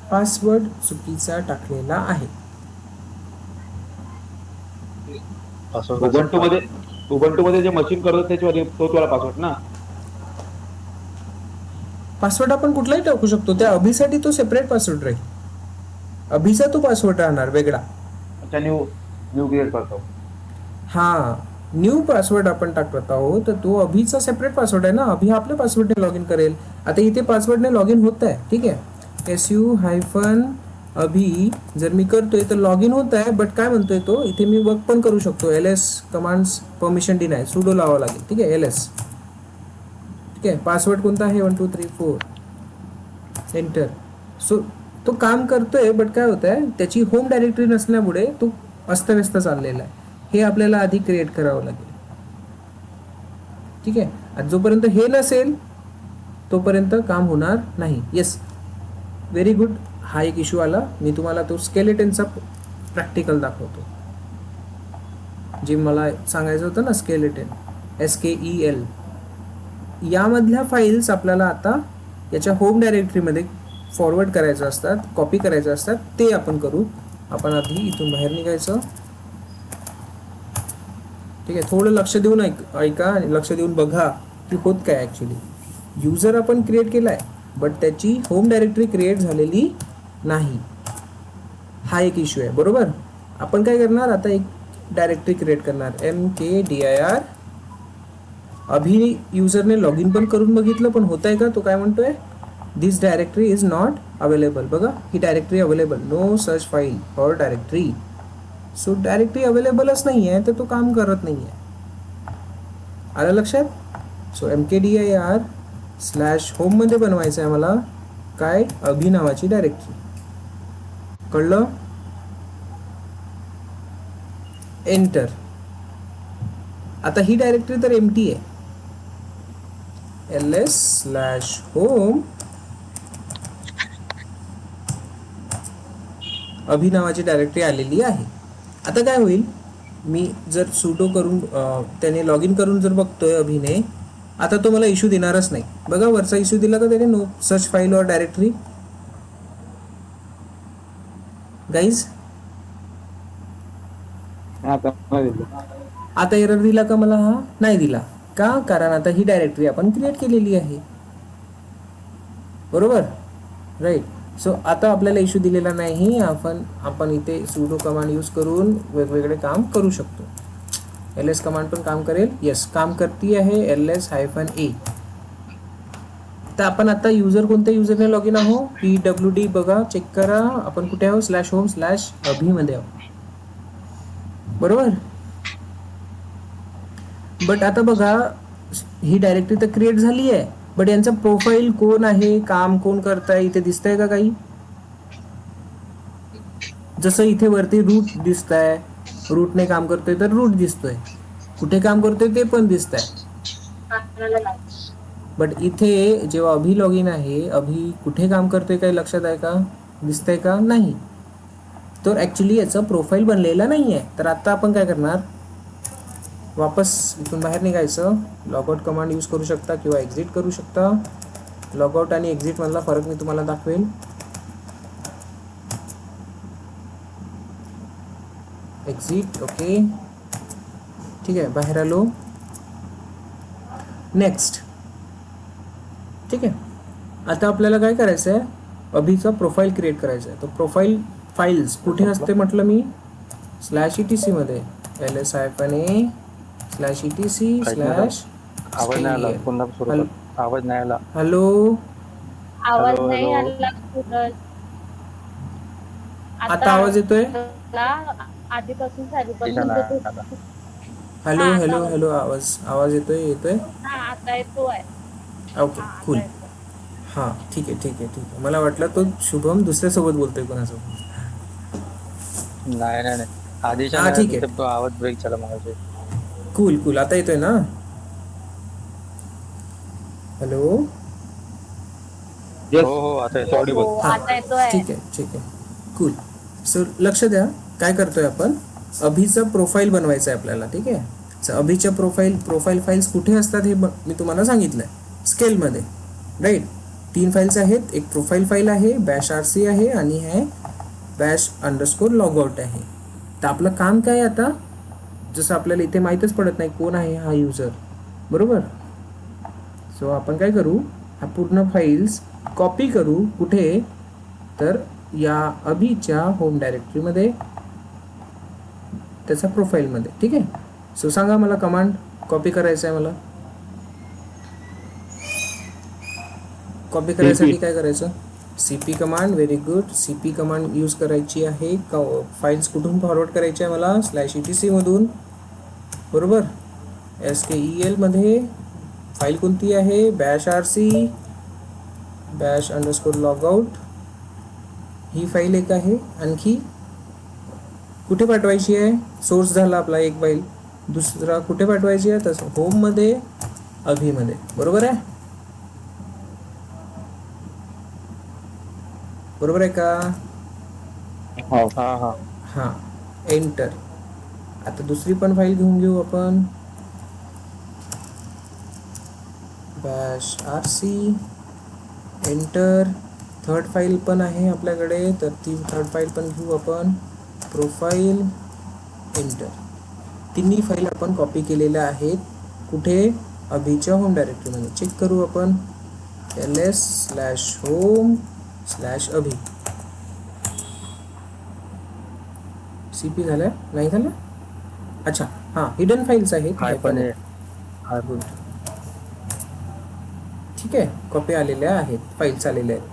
पासवर्ड चुकीचा टाकलेला आहे. उबंटूमध्ये जे मशीन करतो त्याच्यावर तोच वाला पासवर्ड ना. पासवर्ड आपण कुठलाही टाकू शकतो. त्या अभिसाठी तो सेपरेट पासवर्ड राहील. अभिचा तो पासवर्ड राहणार वेगळा. अच्छा, न्यू क्रिएट करतो. हां, न्यू पासवर्ड आपण टाकत आहोत, तर तो अभिचा सेपरेट पासवर्ड आहे ना. अभि आपल्या पासवर्डने लॉग इन करेल. आता इथे पासवर्डने लॉग इन होत आहे. ठीक आहे, su-अभि जर मी करतोय तर लॉग इन होत आहे, बट काय म्हणतोय तो, इथे मी वर्क पण करू शकतो. ls commands permission deny, sudo लावावं लागेल. ठीक आहे, ls. ठीक आहे, पासवर्ड कोणता आहे, 1 2 3 4 एंटर. सो तो काम करतोय, बट काय होत आहे, त्याची होम डायरेक्टरी नसल्यामुळे तो अस्तव्यस्त चाललेला आहे. हे आपल्याला आधी क्रिएट करावं लागेल. ठीक आहे, जोपर्यंत हे नसेल तोपर्यंत काम होणार नाही. Yes, very good. हा एक इश्यू आला. मी तुम्हाला तो स्केलेटनचा प्रॅक्टिकल दाखवतो, जे मला सांगायचं होतं ना, स्केलेटन, SKEL. यामधल्या फाईल्स आपल्याला आता याच्या होम डायरेक्टरीमध्ये फॉरवर्ड करायचं असतात, कॉपी करायचं असतात. ते आपण करू. आपण आधी इथून बाहेर निघायचं. ठीक आहे, थोडं लक्ष देऊन ऐका आणि लक्ष देऊन बघा की होत काय. ॲक्च्युली युजर आपण क्रिएट केला आहे, बट त्याची होम डायरेक्टरी क्रिएट झालेली नाही. हा एक इश्यू आहे, बरोबर. आपण काय करणार, आता एक डायरेक्टरी क्रिएट करणार, MKDIR. अभि युजरने लॉग इन पण करून बघितलं, पण होत आहे का, तो काय म्हणतोय, this directory is not available. बघा, ही directory available, no search file for directory. So directory अवेलेबलच नाही आहे, तर तो काम करत नाही आहे. आलं लक्षात. सो MKDIR /home मध्ये बनवायचं आहे मला काय, अभि नावाची डायरेक्टरी. कळलं. एंटर. आता ही डायरेक्टरी तर एम्प्टी आहे. ls/home अभि नावाची डायरेक्टरी आलेली आहे. आता काय होईल, मी जर सुडो करून त्याने लॉग इन करून जर बघतोय अभिने, आता तो मला इश्यू देणारच नाही. बघा, वरचा इश्यू दिला का त्याने, नो सर्च फाईल और डायरेक्टरी. गाईज, आता एरर दिला का मला, हा नाही दिला का, कारण आता ही डायरेक्टरी आपण क्रिएट केलेली आहे, बरोबर, राईट. सो आता आपल्याला इश्यू दिलेला नाही. आपण इथे सुडो कमांड यूज करून वेगवेगळे काम करू शकतो. ls कमांड पण काम करेल. येस, काम करती आहे ls-a. तर आपण आता युजर कोणत्या युजरने लॉग इन आहो, PWD. बघा, चेक करा, आपण कुठे आहो, /home/अभि मध्ये आहो, बरोबर. बट आता बघा, ही डायरेक्टरी तर क्रिएट झाली आहे, बट यांचा प्रोफाईल कोण आहे, काम कोण करताय, इथे दिसतंय का काही. जसं इथे वरती रूट दिसतंय, रूटने काम करतोय तर रूट दिसतोय, कुठे काम करतोय ते पण दिसतंय. बट इथे जेव्हा अभि लॉग इन आहे, अभि कुठे काम करतोय काही लक्षात आहे का, दिसतंय का, नाही. तर ॲक्च्युली याचं प्रोफाईल बनलेला नाही आहे. तर आता आपण काय करणार, वापस इथून बाहेर निघायचं. लॉगआउट कमांड यूज करू शकता किंवा एक्झिट करू शकता. लॉगआउट आणि एक्झिट मधला फरक मी तुम्हाला दाखवेल. एक्झिट, ओके, ठीक आहे, बाहेर आलो. नेक्स्ट. ठीक आहे, आता आपल्याला काय करायचं आहे, अभिचा प्रोफाईल क्रिएट करायचा आहे. तो प्रोफाईल फाईल्स कुठे असते म्हटलं मी, /etc मध्ये, ls-a/etc/. आवाज नाही आला, पुन्हा सुरू कर. आवाज नाही आला. हॅलो, आवाज हॅलो, नाही हॅलो. आला सूरज. आता आवाज येतोय. आधीपासून सारीपासून ठीक आहे ना, आला. हॅलो हा, आता हॅलो आवाज हॅलो, आवाज येतोय. हा, आता येतोय. ओके, हा, आता कूल. येतोय. हां, ठीक आहे. मला वाटलं तो शुभम दुसऱ्यासोबत बोलतोय कोणासोबत. नाही. आधीच्या हा, ठीक नाही, आहे. तिथे आवाज ब्रेक झाला माझे. कूल. आता येतोय ना. हॅलो. हो, आता येतो ऑडिबल. हो, आता येतोय. ठीक आहे. कूल. सो लक्ष द्या, काय करतोय आपण, अभिचं प्रोफाईल बनवायचं आहे आपल्याला. ठीक आहे. सो अभिच्या प्रोफाईल फाईल्स कुठे असतात हे मी तुम्हाला सांगितलंय, स्केलमध्ये, राईट. 3 फाईल्स आहेत. एक प्रोफाईल फाईल आहे, -rc आहे, आणि हे _logout आहे. तर आपलं काम काय आता, जसं आपल्याला इथे माहीतच पडत नाही कोण आहे हा युजर, बरोबर. सो आपण काय करू, हा पूर्ण फाईल्स कॉपी करू, कुठे तर या अभिच्या होम डायरेक्टरीमध्ये, त्याचा प्रोफाईलमध्ये. ठीक आहे. सो सांगा मला, कमांड कॉपी करायचं आहे मला. कॉपी करायसाठी काय करायचं, cp command. Very good. cp command use करायची आहे. फाईल्स कुठून फॉरवर्ड करायची आहे मला, /etc मधून, बरोबर. SKEL मध्ये फाईल कोणती आहे, -rc _logout. ही फाईल एक आहे. आणखी कुठे पाठवायची आहे, सोर्स झाला आपला एक फाईल. दुसरा कुठे पाठवायची आहे, तसं होममध्ये, अभिमध्ये, बरोबर आहे. बरोबर आहे का? हो. हा हा. हां, एंटर. आता दुसरी पण फाईल घेऊन घेऊ आपण, bash R c, enter. Third file पण आहे आपल्याकडे, तर ती थर्ड फाईल पण घेऊ आपण, प्रोफाईल, एंटर. तिन्ही फाईल आपण कॉपी केलेल्या आहेत. कुठे? अभिच्या होम डायरेक्टरीमध्ये. चेक करू आपण, ls/home/अभि. cp झालं नाही झालं? अच्छा, हां, हिडन फाईल्स आहेत, हाय हायफन पण आहेत. आहे. Hi good. ठीक आहे, कॉपी आलेल्या आहेत, फाईल्स आलेल्या आहेत.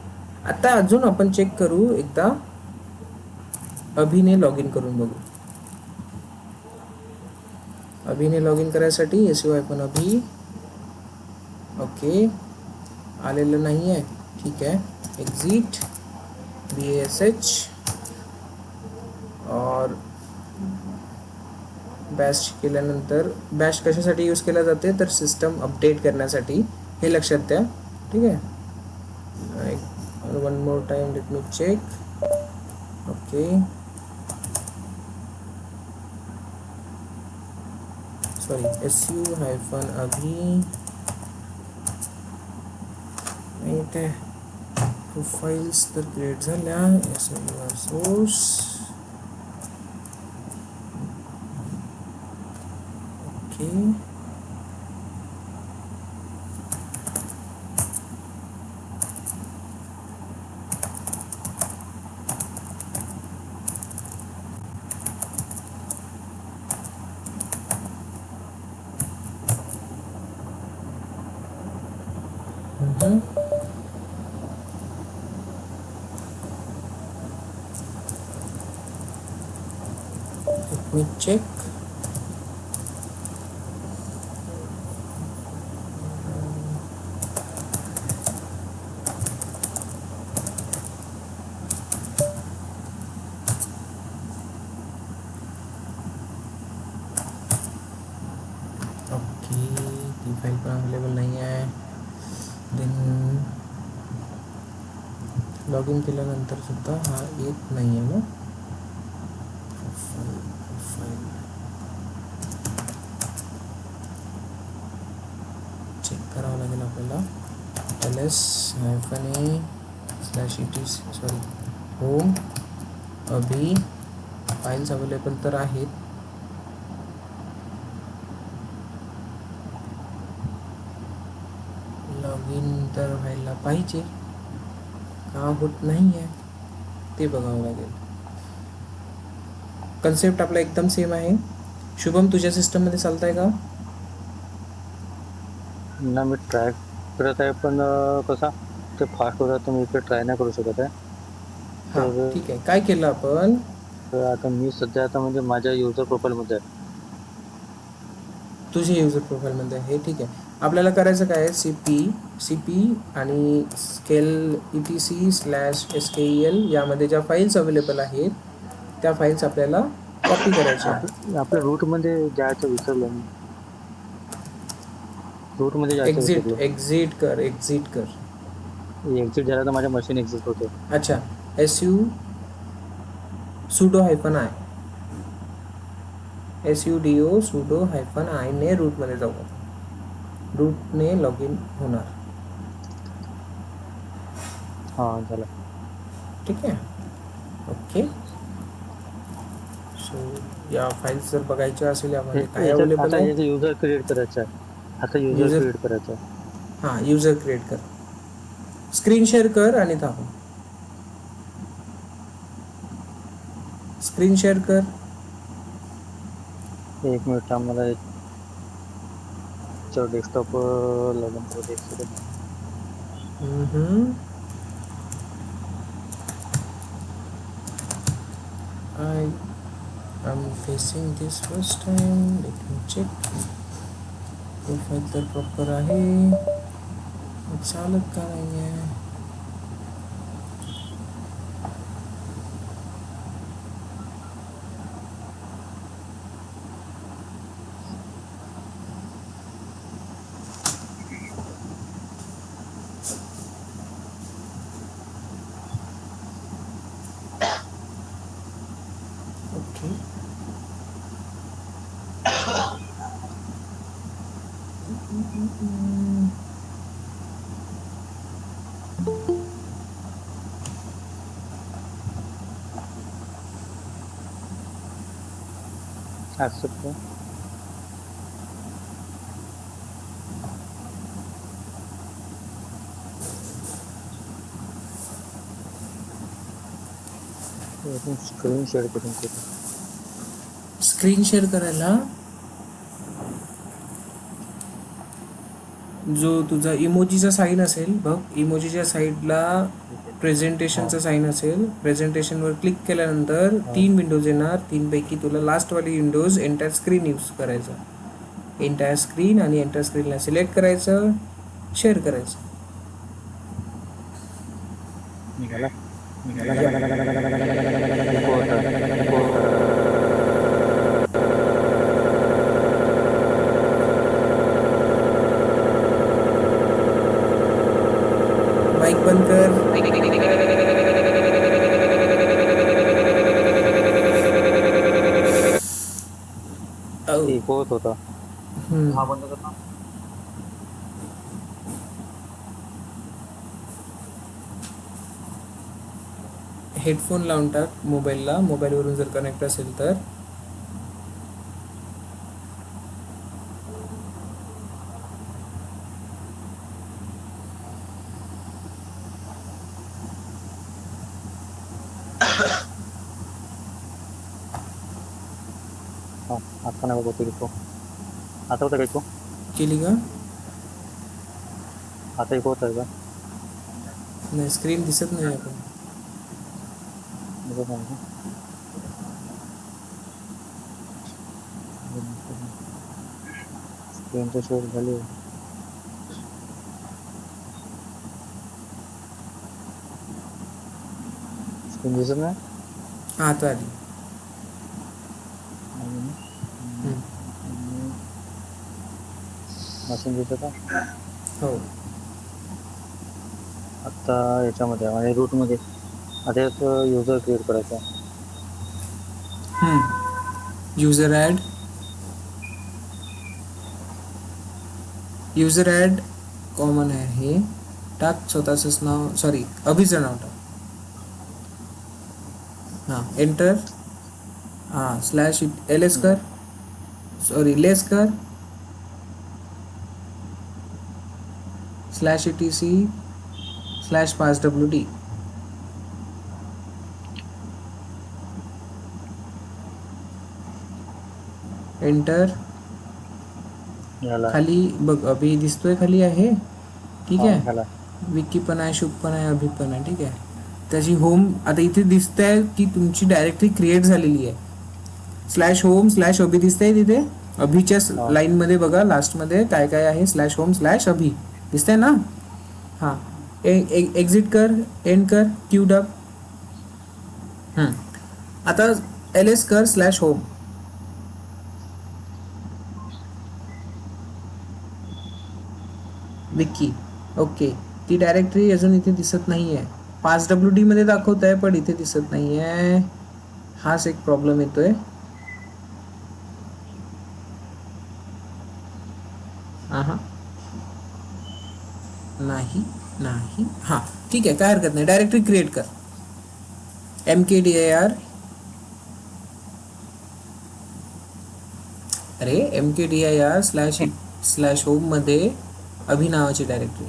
आता अजून आपण चेक करू एकदा, अभिने लॉग इन करून बघू. अभिने लॉग इन करायसाठी su-अभि. ओके, आलेलं नाही आहे. ठीक आहे, एक्झिट, BASH और बॅश केल्यानंतर, बॅश कशासाठी यूज केला जाते, तर सिस्टम अपडेट करण्यासाठी, हे लक्षात द्या. ठीक आहे, one more time let me check. Okay, sorry, su-अभि नाही, ते प्रोफाईल्स तर क्रिएट झाल्या. Source, okay. Let me check. Okay, ती फाईल पण अवेलेबल नाही आहे. देन लॉग इन केल्यानंतर सुद्धा हा येत नाही आहे ना. प्रोफाईल चेक करावं लागेल आपल्याला. ls-a/et, सॉरी, होम अभि, फाईल्स अवेलेबल तर आहेत. लॉग इन तर व्हायला पाहिजे, का होत नाही आहे ते बघावं लागेल. कन्सेप्ट आपला एकदम सेम आहे. शुभम, तुझ्या सिस्टममध्ये चालत आहे का? ना मी ट्राय करत आहे, पण कसा ते फास्ट होत आहे, तर मी इकडे ट्राय नाही करू शकत आहे. हां, तर ठीक आहे. काय केलं आपण? आता मी सध्या आता म्हणजे माझ्या युजर प्रोफाईलमध्ये आहे. तुझे युजर प्रोफाईलमध्ये आहे, ठीक आहे. आपल्याला करायचं काय आहे, CP आणि स्केल etc/skel यामध्ये ज्या फाईल्स अवेलेबल आहेत, त्या फाईल्स आपल्याला कॉपी करायच्या आहेत. आपल्या रूटमध्ये जायचं विसरलो मी. रूटमध्ये जायचं एक्झिट विसरलो. एक्झिट कर, एक्झिट कर. एक्झिट झाला तर माझ्या मशीन एक्झिट होते. अच्छा, sudo-i ने रूटमध्ये जाऊ. रूटने लॉग इन होणार. हा, झालं. ठीक आहे, ओके. सो या फाईल्स जर बघायच्या असेल, यामध्ये काय याच्यात अवेलेबल आता आहे. याचं युजर क्रिएट करायचं आहे. आता युजर युजर, क्रिएट करायचं आहे. हां, युजर क्रिएट कर. स्क्रीन शेअर कर आणि थांब. स्क्रीन शेअर कर. एक मिनिट आम्हाला डेस्कटॉप लॉग इन करू दे, एक second. I am facing this first time. Let me check. Profile तर प्रॉपर आहे, चालत का नाही आहे. ओके. ऍक्सेप्ट स्क्रीन शेअर करून करू. स्क्रीन शेअर करायला जो तुझा इमोजीचा साईन असेल बघ, इमोजीच्या साईडला प्रेझेंटेशनचं साईन असेल. प्रेझेंटेशनवर क्लिक केल्यानंतर 3 विंडोज येणार. 3 पैकी तुला लास्टवाली विंडोज एंटायर स्क्रीन यूज करायचं. एंटायर स्क्रीन आणि एंटायर स्क्रीनला सिलेक्ट करायचं, शेअर करायचं. निघाला इको होता. माईक बंद कर. इको होत होता. हम्म. बंद कर ना. हेडफोन लावून टाक मोबाईलला. मोबाईलवरून जर कनेक्ट असेल तर आता नाही बघतो इको. आता होता का इको? केली का? आता इको होत आहे का? नाही, स्क्रीन दिसत नाही आपण. स्क्रीनचं शेअर झाले. स्क्रीन दिसत नाही. हा, आता आली. मशीन दिसत आहे. हो. आता याच्यामध्ये म्हणजे रूटमध्ये आता याचं युजर क्रिएट करायचं आहे. युजर ॲड कॉमन आहे. टाक स्वतःचंच नाव, सॉरी अभिचं नाव टाक. हां, एंटर. हां, स्लॅश एल कर, सॉरी लेस कर, स्लॅश etc/passwd. एंटर. याला खाली बघ अभि दिसतोय, खाली आहे. ठीक आहे. याला विकी पण आहे, शुभ पण आहे, अभि पण आहे. ठीक आहे. त्याची होम आता इथे दिसतंय की तुमची डायरेक्टरी क्रिएट झालेली आहे. /home/अभि दिसतंय तिथे. अभिच्या लाईनमध्ये बघा, लास्टमध्ये काय काय आहे. /home/अभि दिसतंय ना. हां, एक्झिट कर, एंड कर, क्यूड अप. आता ls कर /home. विकी. ओके. ती डायरेक्टरी अजून इथे दिसत नाही आहे. passwd मध्ये दाखवत आहे पण इथे दिसत नाही आहे. हाच एक प्रॉब्लेम येतोय. हां, नाही. हां, ठीक आहे, काय हरकत नाही. डायरेक्टरी क्रिएट कर. mkdir. अरे mkdir/home मध्ये अभि नावाची डायरेक्टरी.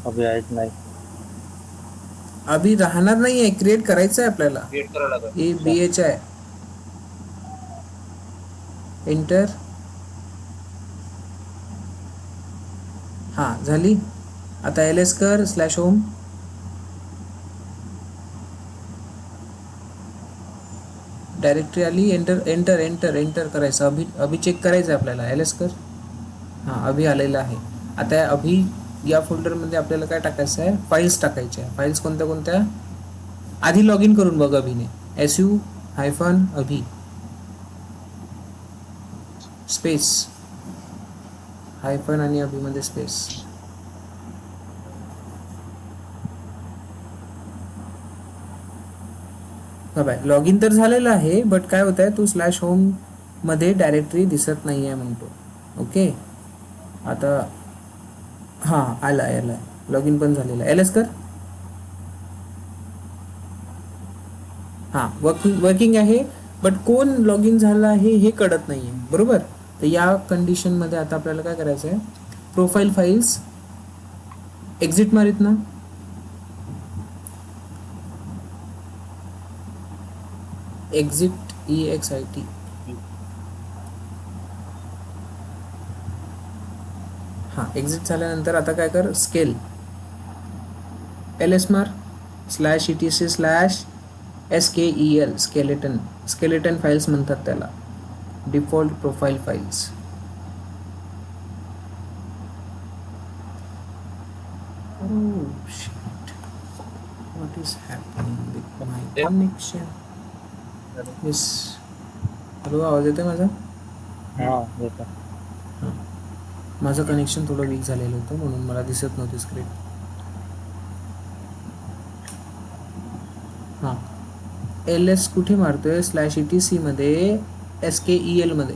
अभि आहेत नाही. अभि राहणार नाहीये, क्रिएट करायचं आहे आपल्याला. ABH आहे. एंटर. हां, झाली. आता ls कर /home. डायरेक्टरी आली. एंटर करायचं. अभि चेक करायचं आहे आपल्याला. ls कर. हां, अभि आलेला आहे. आता अभि या फोल्डरमध्ये आपल्याला काय टाकायचं आहे, फाईल्स टाकायच्या आहे. फाईल्स कोणत्या कोणत्या? आधी लॉग इन करून बघ अभिने. su-अभि स्पेस हायफन आणि अभिमध्ये स्पेस. बाय लॉग इन तर झालेलं आहे, बट काय होत आहे, तू स्लॅश होम मध्ये डायरेक्टरी दिसत नाही आहे म्हणतो. ओके, आता हां आलाय लॉग इन पण झालेलं आहे. एल एस कर. हां वर्किंग आहे, बट कोण लॉग इन झालं आहे हे कळत नाही आहे, बरोबर. तर या कंडिशनमध्ये आता आपल्याला काय करायचं आहे, प्रोफाईल फाईल्स एक्झिट मारित ना, एक्झिट EXIT. हां एक्झिट झाल्यानंतर आता काय कर, स्केल LS मार /etc/SKEL स्केलेटन फाईल्स म्हणतात त्याला, default profile files. Oh shit, what is happening with my connection? Yes, hello, आवाज येतोय माझा? हा येतं. हां, माझं कनेक्शन थोडं वीक झालेलं होतं म्हणून मला दिसत नव्हती स्क्रीन. हां LS कुठे मारतोय, /etc मध्ये, SKEL मध्ये.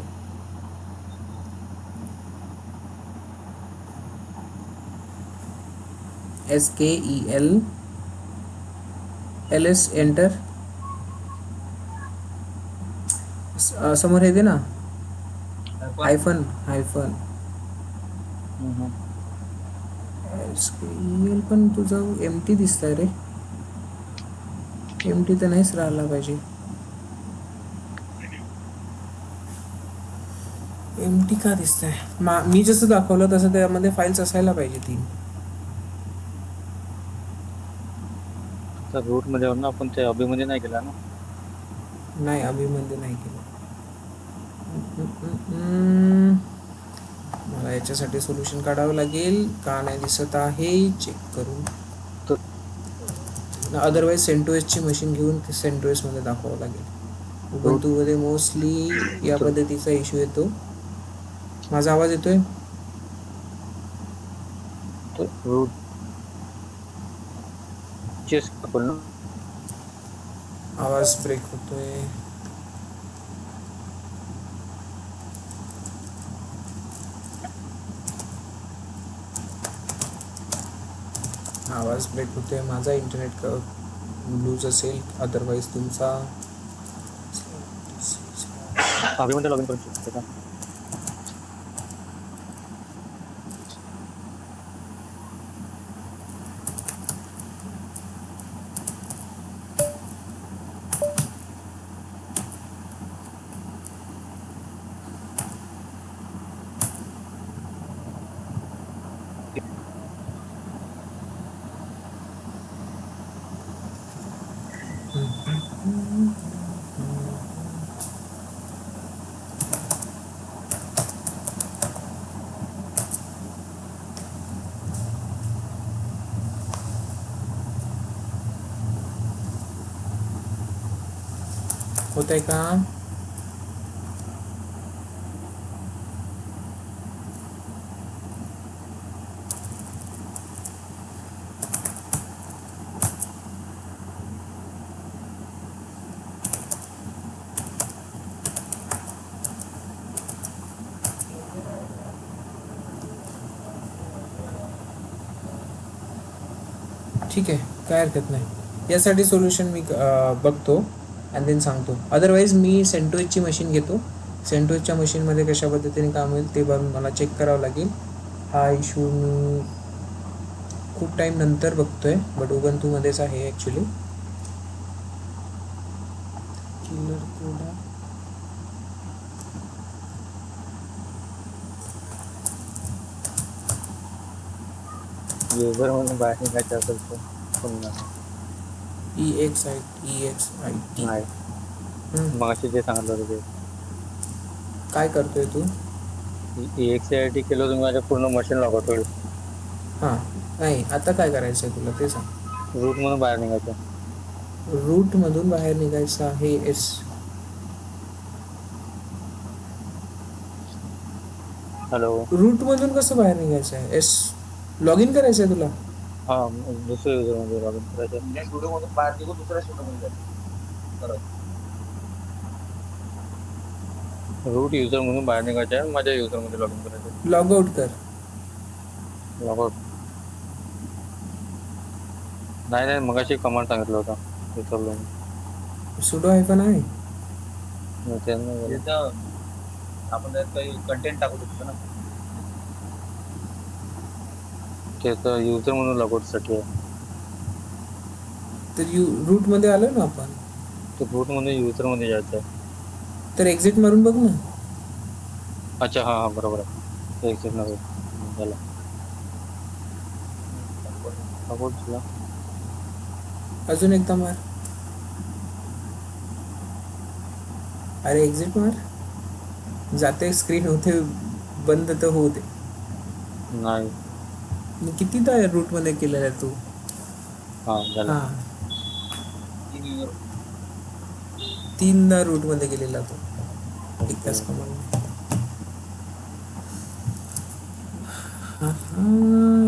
SKEL LS enter. समोर येते ना हायफन SKEL, पण तुझं एमटी दिसतंय रे. एमटी तर नाहीच राहिला पाहिजे. एमटी का दिसतंय, मी जसं दाखवलं तसं त्यामध्ये फाईल्स असायला पाहिजे 3. तर रूट मध्ये ना आपण ते अभिमध्ये नाही केला ना. नाही अभिमध्ये नाही केलं. मला याच्यासाठी सोल्युशन काढावं लागेल, का नाही दिसत आहे चेक करून. अदरवाईज सेंटोएसची मशीन घेऊन ते सेंटोएसमध्ये दाखवावं लागेल. उबंतूमध्ये मोस्टली या पद्धतीचा इश्यू येतो. माझा आवाज येतोय? रूट चेस आपण ना. आवाज ब्रेक होतोय. आवाज ब्रेक होतोय माझा, इंटरनेट लूज असेल, अदरवाईज तुमचा. अभिमध्ये लॉग इन करू शकतो का? होतंय का? ठीक आहे, काय हरकत नाही. यासाठी सोल्युशन मी बघतो अँड देन सांगतो. अदरवाईज मी सेंटोएसची मशीन घेतो. सेंटोएसच्या मशीनमध्ये कशा पद्धतीने काम होईल ते बघून मला चेक करावं लागेल. हा इश्यू मी खूप टाईम नंतर बघतोय, बट उबंतूमध्येच आहे ॲक्च्युली. किलर कोड युजर म्हणून बाहेर निघायचं असेल तर पुन्हा EXIT. नाही. मग असे जे सांगितलं होतं काय करतोय तू? ते EXIT केलं तुम्ही माझ्या पूर्ण मशीन लॉग आउट होईल. हां नाही, आता काय करायचं आहे तुला ते सांग. रूट म्हणून बाहेर निघायचं. रूटमधून बाहेर निघायचं आहे. हॅलो. रूटमधून कसं बाहेर निघायचं आहे? लॉग इन करायचं आहे तुला? हा दुसऱ्या युजर मध्ये लॉग इन करायचं. स्टुडिओ मधून बाहेर निघून दुसऱ्या स्टुडिओ मध्ये जायचं. रूट युजर म्हणून बाहेर निघायचं आहे, माझ्या युजर मध्ये लॉग इन करायचं लॉग आउट कर. लॉगआउट. नाही मगाशी कमांड सांगितलं होता विसरलो मी. सुडो हायफन आहे. ते नाही झालं. आपण त्यात काही कंटेंट टाकू शकतो ना. त्याचं युजर म्हणून लॉगआउट साठी आहे. तर रूट मध्ये आलो ना आपण, तर रूट मध्ये युजर मध्ये जायचं आहे. तर एक्झिट मारून बघ ना. अच्छा हा बरोबर आहे. एक्झिट नव्हे झालं. लॉगआउट झाला. अजून एकदा मार. अरे एक्झिट मार. जाते स्क्रीन होते बंद तर होते. नाही मग कितीदा रूट मध्ये केलेलं आहे तू? हा झालं. हा, 3 युजर 3दा रूट मध्ये गेलेला तो एकाच कमांड.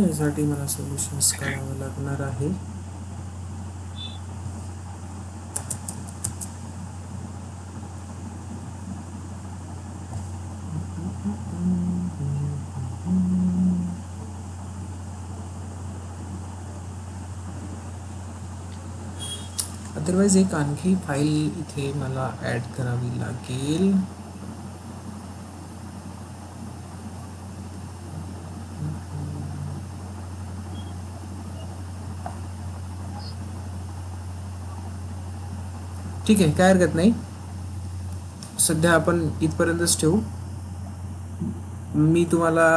यासाठी मला सोल्युशन्स काढावं लागणार आहे. अदरवाइज एक आणखी फाईल इथे मला ॲड करावी लागेल. ठीक आहे, काय हरकत नाही. सध्या आपण इथपर्यंतच ठेवू. मी तुम्हाला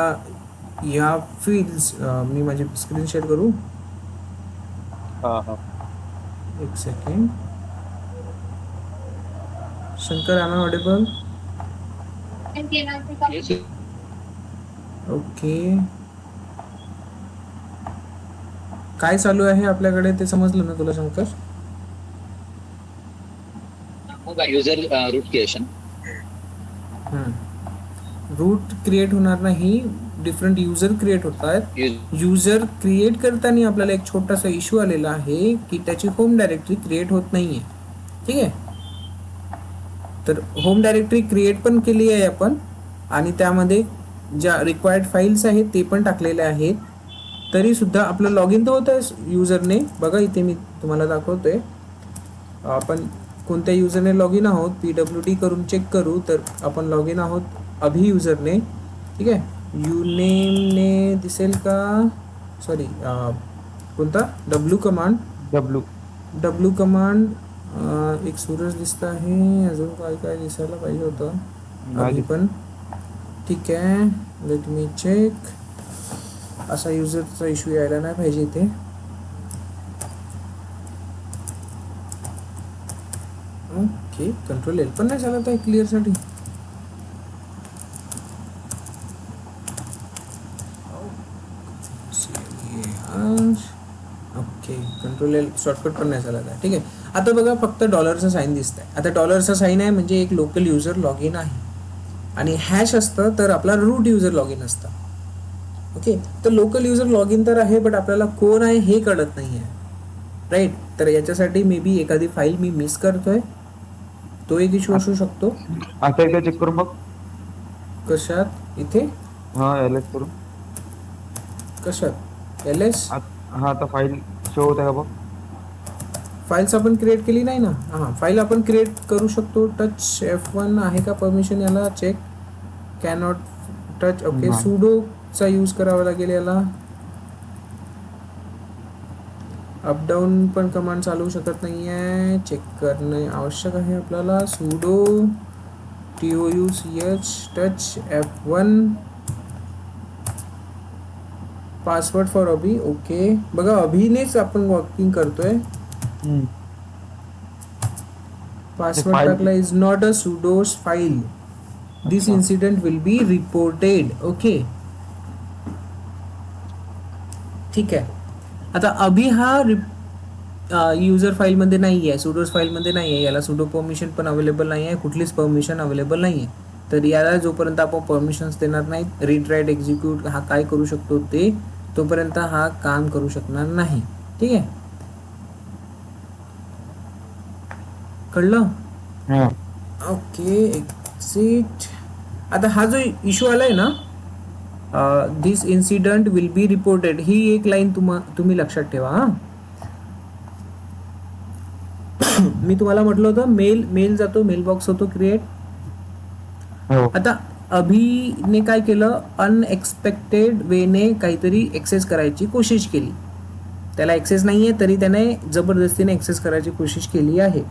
या फील्ड्स मी माझी स्क्रीन शेअर करू. हा हा एक सेकंड. शंकर आम ऑडिबल? ओके. काय चालू आहे आपल्याकडे ते समजलं ना तुला Shankar? User root creation. Root create होणार नाही, डिफरंट युजर क्रिएट होत आहेत. युजर क्रिएट करताना आपल्याला एक छोटासा इश्यू आलेला आहे की त्याची होम डायरेक्टरी क्रिएट होत नाहीये. ठीक आहे, तर होम डायरेक्टरी क्रिएट पण केली आहे आपण आणि त्यामध्ये ज्या रिक्वायर्ड फाईल्स आहेत ते पण टाकलेल्या आहेत. तरी सुद्धा आपलं लॉग इन तर होत आहे युजरने. बघा इथे मी तुम्हाला दाखवतोय. आपण कोणत्या युजरने लॉग इन आहोत PWD करून चेक करू तर आपण लॉग इन आहोत अभि युजरने. ठीक आहे, युनेमने दिसेल का? सॉरी, कोणता डब्ल्यू कमांड. W command. एक सूरज दिसत आहे. अजून काय काय दिसायला पाहिजे होतं अभि पण. ठीक आहे, लेट मी चेक. असा युजरचा इश्यू यायला नाही पाहिजे इथे. ओके, कंट्रोल एल पण नाही चालत आहे क्लिअरसाठी. ओके, कंट्रोल एल शॉर्टकट पण नाही चालत आहे. ठीक आहे, आता बघा फक्त डॉलरचं साईन दिसत आहे. आता डॉलरचं साईन आहे म्हणजे एक लोकल युजर लॉग इन आहे आणि हॅश असतं तर आपला रूट युजर लॉग इन असतं. ओके, तर लोकल युजर लॉग इन तर आहे बट आपल्याला कोण आहे हे कळत नाही आहे. राईट, तर याच्यासाठी मे बी एखादी फाईल मी मिस करतोय, तो एक इश्यू असू शकतो. आता एकदा चेक करून बघ. कशात? इथे हा LS करून. कशात? LS. हा आता फाईल शो होत आहे का बघ. फाईल्स आपण क्रिएट केली नाही ना. हां, फाईल आपण क्रिएट करू शकतो. टच F1 आहे का परमिशन याला? चेक. Cannot touch. ओके, नाही. सुडोचा यूज करावा लागेल याला. अपडाऊन पण कमांड चालवू शकत नाही आहे. चेक करणे आवश्यक आहे आपल्याला. Sudo TOUCH touch F1 password for Abhi. Okay, बघा अभिनेच आपण वर्किंग करतोय. पासवर्ड file- टाकला. Is not a sudoers file. This अच्छा. Incident will be reported. Okay, ठीक आहे. आता अभि हा युजर फाईलमध्ये नाही आहे, सुडोस फाईलमध्ये नाही आहे. याला सुडो परमिशन पण अवेलेबल नाही आहे, कुठलीच परमिशन अवेलेबल नाही आहे. तर याला जोपर्यंत आपण परमिशन्स देणार नाहीत, रीड राईट एक्झिक्यूट हा काय करू शकतो ते, तोपर्यंत हा काम करू शकणार नाही. ठीक आहे, कळलं? हा. Okay, exit. आता हा जो इश्यू आलाय ना, दिस इन्सिडंट विल बी रिपोर्टेड, ही एक लाईन तुम्ही लक्षात ठेवा हा. मी तुम्हाला म्हटलं होतं मेल जातो, मेल बॉक्स होतो क्रिएट. हो. आता अभिने काय केलं, अनएक्सपेक्टेड वेने काहीतरी एक्सेस करायची कोशिश केली. त्याला एक्सेस नाहीये तरी त्याने जबरदस्तीने एक्सेस करायची कोशिश केली आहे.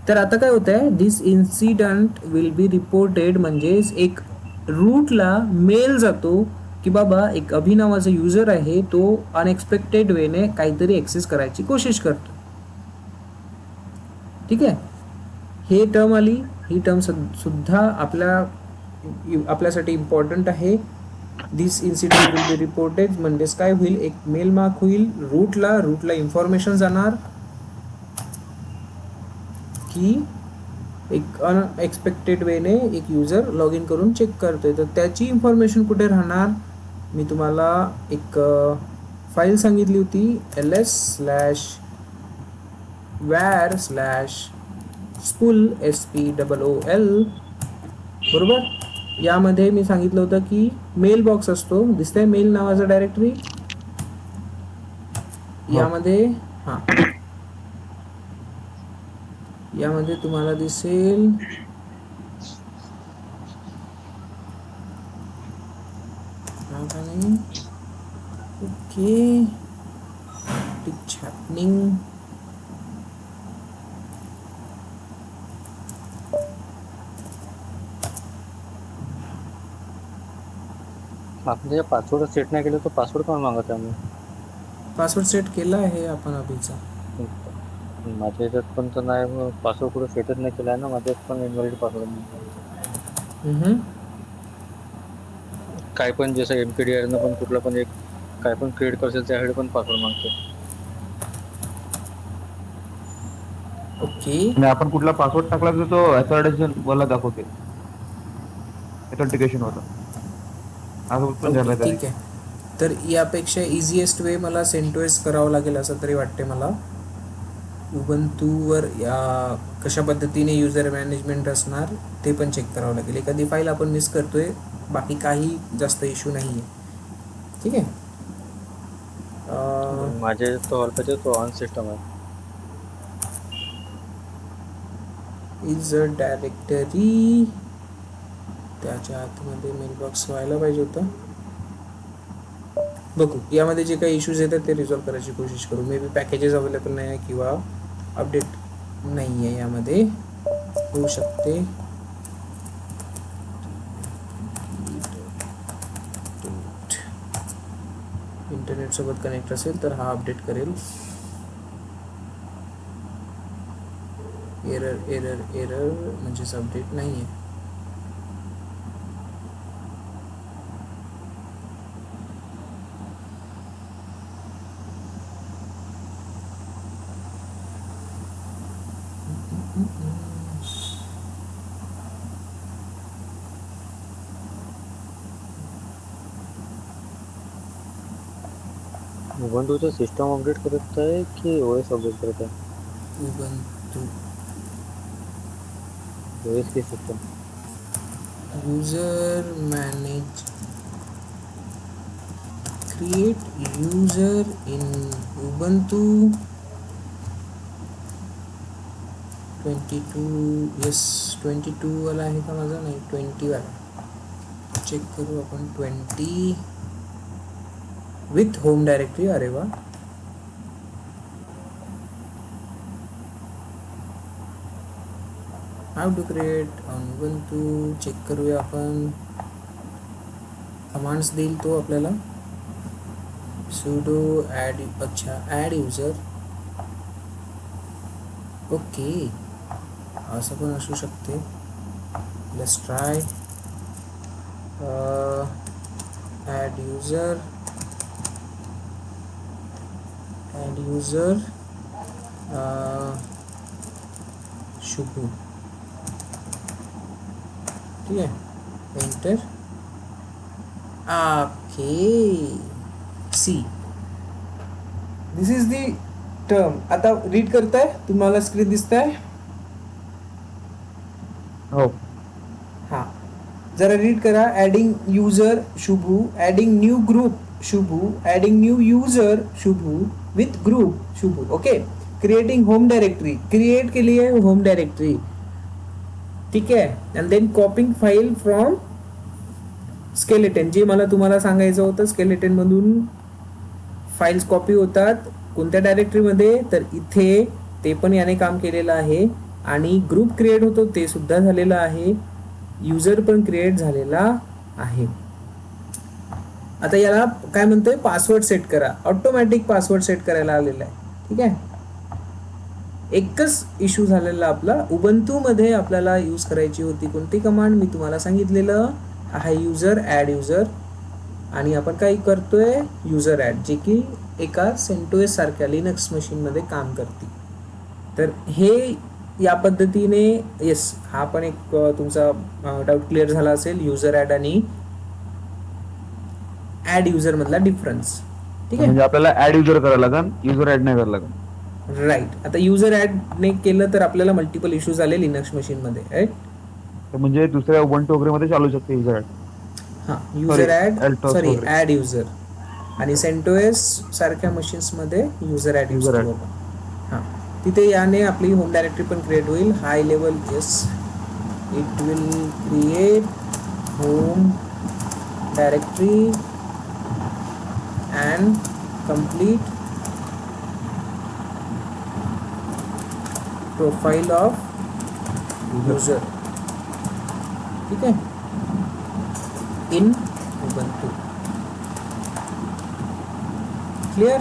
तर आता काय होत आहे, दिस इन्सिडंट विल बी रिपोर्टेड म्हणजेच एक रूटला मेल जातो की बाबा एक अभि नावाचा युजर आहे, तो अनएक्सपेक्टेड वेने काहीतरी एक्सेस करायची कोशिश करतो. ठीक आहे, हे टर्म आली. ही टर्म सुद्धा आपल्यासाठी इम्पॉर्टंट आहे. दिस इन्सिडेंट विल बी रिपोर्टेड म्हणजेच काय होईल, एक मेल मार्क होईल रूटला इन्फॉर्मेशन जाणार की एक अनएक्सपेक्टेड वेने एक युजर लॉग इन करून चेक करतोय. तर त्याची इन्फॉर्मेशन कुठे राहणार, मी तुम्हाला एक फाईल सांगितली होती, ls/var/spool SPOOL बरोबर. यामध्ये मी सांगितलं होतं की मेल बॉक्स असतो, दिसतंय मेल नावाचा डायरेक्टरी यामध्ये. हा, यामध्ये तुम्हाला दिसेल ओके, इट्स हॅपनिंग. आपण त्याच्या पासवर्ड सेट नाही केलं तर पासवर्ड कोण मागत आहे? पासवर्ड सेट केला आहे आपण अभिचा. माझ्या ह्याच्यात पण तर नाही, पासवर्ड कुठं सेटच नाही केला आहे ना. माझ्यात पण इनव्हॅलिड पासवर्ड. काय पण जसं MPDR न पण कुठला पण एक काय पण क्रिएट करशील त्यासाठी पण पासवर्ड मागतो. ओके, आणि आपण कुठला पासवर्ड टाकला तर तो ऑथेंटिकेशन वाला दाखवते, ऑथेंटिकेशन होतं. असं पण झालं ओके, तरी. ठीक आहे. तर यापेक्षा इझिएस्ट वे मला सेंटोस करावं लागेल असं तरी वाटते मला. उबंतूवर या कशा पद्धतीने युजर मॅनेजमेंट असणार ते पण चेक करावं लागेल. एखादी फाईल आपण मिस करतोय, बाकी काही जास्त इश्यू नाही आहे. ठीक आहे. माझ्या तो हॉलपाचे तो ऑन सिस्टम आहे. इज अ डायरेक्टरी, त्याच्या आतमध्ये मेलबॉक्स व्हायला पाहिजे होतं. बघू, यामध्ये जे काही इश्यूज येतात ते रिझॉल्व करायची कोशिश करू. मे बी पॅकेजेस अवेलेबल नाही आहे किंवा अपडेट नाही आहे, यामध्ये होऊ शकते. इंटरनेट सोबत कनेक्ट असेल तर हा अपडेट करेल. एरर म्हणजेच अपडेट नाही आहे. उबंटूचं सिस्टम अपडेट करत आहे की OS अपडेट करत आहे? उबंतू OS की system? User manage, create user in Ubuntu 22. Yes, 22 वाला आहे का माझा? नाही, 20 वाला. चेक करू आपण. 20 विथ होम डायरेक्टरी. अरे वा, how to create on Ubuntu. Check करूया आपण. कमांड्स देईल तो आपल्याला. sudo add, अच्छा ॲड युजर. ओके, असं पण असू शकते. Let's try. Add user Shubhu. ठीक आहे, enter. Okay, see this is the term. आता रीड करताय, तुम्हाला स्क्रीन दिसत आहे. हो. हा, जरा रीड करा. Adding user Shubhu, adding new group Shubhu, adding new user Shubhu with group Shubhu. Okay. Creating home directory, create केली आहे होम डायरेक्टरी. ठीक आहे. And then copying file from skeleton, जे मला तुम्हाला सांगायचं होतं. स्केलेटन मधून फाईल्स कॉपी होतात कोणत्या डायरेक्टरीमध्ये, तर इथे ते पण याने काम केलेलं आहे. आणि ग्रुप क्रिएट होतो ते सुद्धा झालेलं आहे. युजर पण क्रिएट झालेला आहे. आता याला काय म्हणतोय, पासवर्ड सेट करा. ऑटोमॅटिक पासवर्ड सेट करायला आलेला आहे. ठीक आहे. एकच इश्यू झालेला आपला, उबंतू मध्ये आपल्याला यूज करायची होती कोणती कमांड, मी तुम्हाला सांगितलेलं आहे युजर ऍड युजर. आणि आपण काय करतोय, युजर ऍड, जे की एका सेंटोस सारख्या लिनक्स मशीन मध्ये काम करते. तर हे या पद्धतीने, येस, हा पण एक तुमचा डाऊट क्लिअर झाला असेल, युजर ऍड आणि ऍड युजर मधला डिफरन्स. ठीक आहे. म्हणजे आपल्याला ऍड युजर करायला लागेल, युजर ऍड नाही करायला लागेल. राईट. आता युजर ऍड ने केलं तर आपल्याला मल्टिपल इश्यूज आले लिनक्स मशीन मध्ये. राईट. तर म्हणजे दुसऱ्या उबंटू वगैरे मध्ये चालू शकते युजर ऍड. हा, युजर ऍड, Altos सॉरी वगैरे. Add user. आणि सेंटोएस सारख्या मशीन्स मध्ये user add use User add. करू आपण. हा, तिथे याने आपली होम डायरेक्टरी पण क्रिएट होईल. High level, yes, it will create home directory and complete profile of user. ठीक आहे. In Ubuntu. क्लिअर.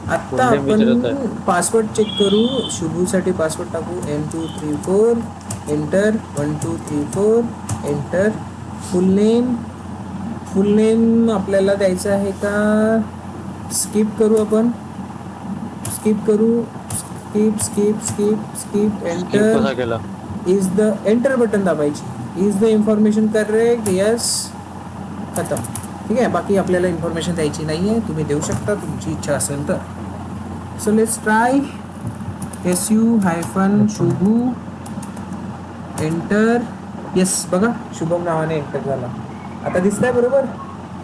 आता पुढे विचारत आपण पासवर्ड चेक करू. शुभूसाठी पासवर्ड टाकू M234, एंटर. 1 2 3 4, एंटर. फुल नेम आपल्याला द्यायचं आहे का, स्किप करू आपण, स्किप करू, स्किप एंटर. कसा केला? इज द एंटर बटन दाबायची. Is the information correct, yes, खतम. ठीक आहे. बाकी आपल्याला इन्फॉर्मेशन द्यायची नाही आहे, तुम्ही देऊ शकता तुमची इच्छा असेल तर. So let's try. SU- Shubhu, enter. Yes, बघा शुभम नावाने एंटर झाला. आता दिसतंय बरोबर.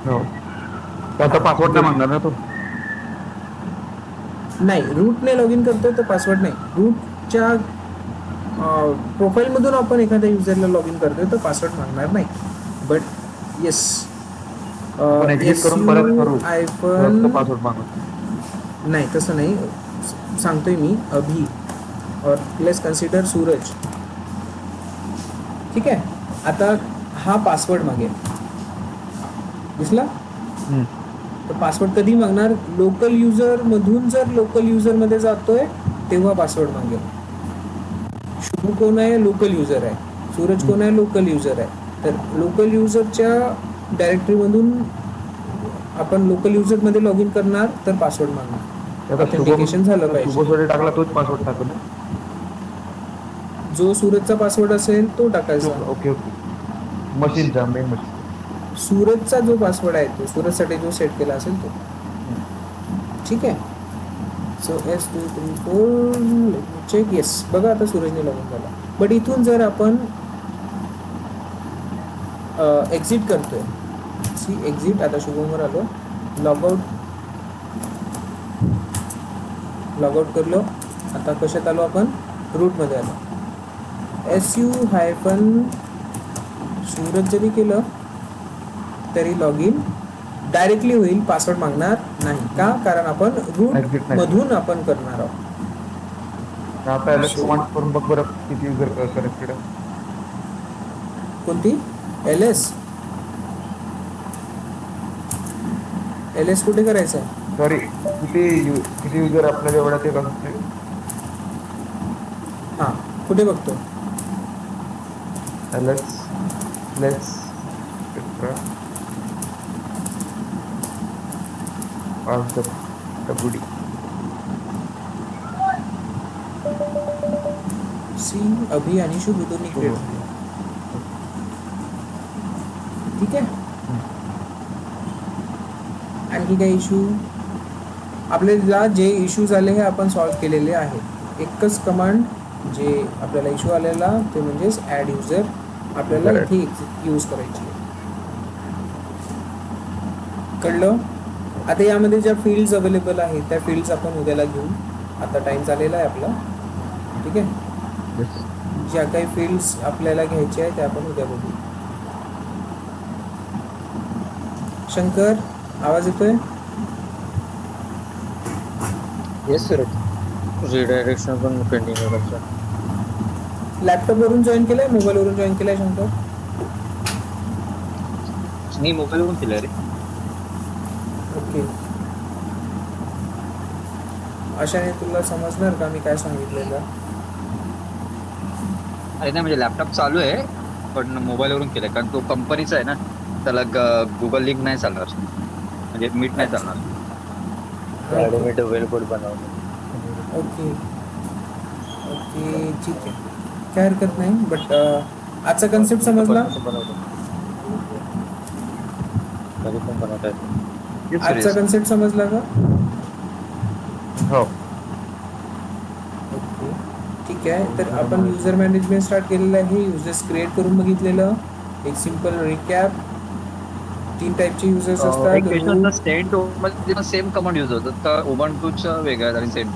हो. तर आता पासवर्ड नाही मागणार ना तो. नाही, रूटने लॉग इन करतोय तर पासवर्ड नाही. रूटच्या प्रोफाईलमधून आपण एखाद्या युजरला लॉग इन करतोय तर पासवर्ड मागणार नाही. बट येस, आपण एक्झिट करून परत करू तर पासवर्ड मागू. नाही, तसं नाही सांगतोय मी. अभि और लेट्स कन्सिडर सूरज. ठीक आहे. आता हा पासवर्ड मागेल, दिसला. तर पासवर्ड कधी मागणार, लोकल युजर मधून. जर लोकल युजर मध्ये जातोय तेव्हा पासवर्ड मागेल. शुभू कोण आहे, लोकल युजर आहे. सूरज कोण आहे, लोकल युजर आहे. तर लोकल युजरच्या डायरेक्टरीमधून आपण लोकल युजर मध्ये लॉग इन करणार तर पासवर्ड मागणार. ऑथेंटिकेशन झालं पाहिजे. शुभसाठी टाकला तोच पासवर्ड टाकू ना. जो सूरजचा पासवर्ड असेल तो टाकायचा. Okay okay. मशीनचा मेन मशीन. सूरजचा जो पासवर्ड आहे तो सूरजसाठी जो सेट केला असेल तो. ठीक आहे. So S234 check. येस, बघा आता सूरजने लॉग इन झाला. बट इथून जर आपण एक्झिट करतोय, सी एक्झिट. आता शुभमवर आलो, लॉगआउट करलो. आता कशात आलो आपण, रूटमध्ये आलो. SU- सूरज जरी केलं तरी लॉग इन डायरेक्टली होईल, पासवर्ड मागणार नाही. का, कारण आपण रूट Exit नाही. मधून आपण करणार आहोत. आता याला कमांड करून बघ बरं किती युजर कनेक्टेड आहे. कोणती, LS कुठे करायचं आहे. सॉरी, किती युजर आपल्याला एवढा ते कसं. हां, कुठे बघतो. Let's WD. सी अभि आणि शुभ दोन्ही क्रिएट झाले. ठीक आहे. आणखी काही इश्यू, आपल्याला जे इश्यूज आले हे आपण सॉल्व्ह केलेले आहेत. एकच कमांड जे आपल्याला इश्यू आलेला ते म्हणजेच ॲड युजर आपल्याला Correct. इथे यूज करायची आहे. कळलं? आता यामध्ये ज्या फील्ड्स अवेलेबल आहेत त्या फील्ड्स आपण उद्याला घेऊ. आता टाइम झालेला आहे आपला. ठीक आहे. Yes. ज्या काही फील्ड्स आपल्याला घ्यायच्या आहे त्या आपण उद्या बघू. शंकर, आवाज येतोय? Yes sir. रिडायरेक्शन पण पेंडिंग आहे त्यांचं. लॅपटॉपवरून जॉईन केलंय, मोबाईलवरून जॉईन केलंय शंकर? मी मोबाईलवरून केलं रे. ओके. अशाने तुला समजणार का मी काय सांगितलेलं? अरे नाही म्हणजे लॅपटॉप चालू आहे पण मोबाईलवरून केलंय कारण तो कंपनीचा आहे ना, त्याला गुगल लिंक नाही चालणार, म्हणजे मीट नाही चालणार. ॲडोमेट वेलकोड बनवलं. ओके ओके, ठीक आहे, काय हरकत नाही. बट आजचा कन्सेप्ट समजला? कधी पण बनवता येतं. आजचा कन्सेप्ट समजला का? हो. ओके, ठीक आहे. तर आपण युजर मॅनेजमेंट स्टार्ट केलेलं आहे. युजर्स क्रिएट करून बघितलेलं. एक सिम्पल रिकॅप. 3 टाईपचे युजर्स असतात. एक क्वेश्चन, सेंट मध्ये सेम कमांड यूज होतात का उबंटूच्या वेगळ्या आणि सेंट?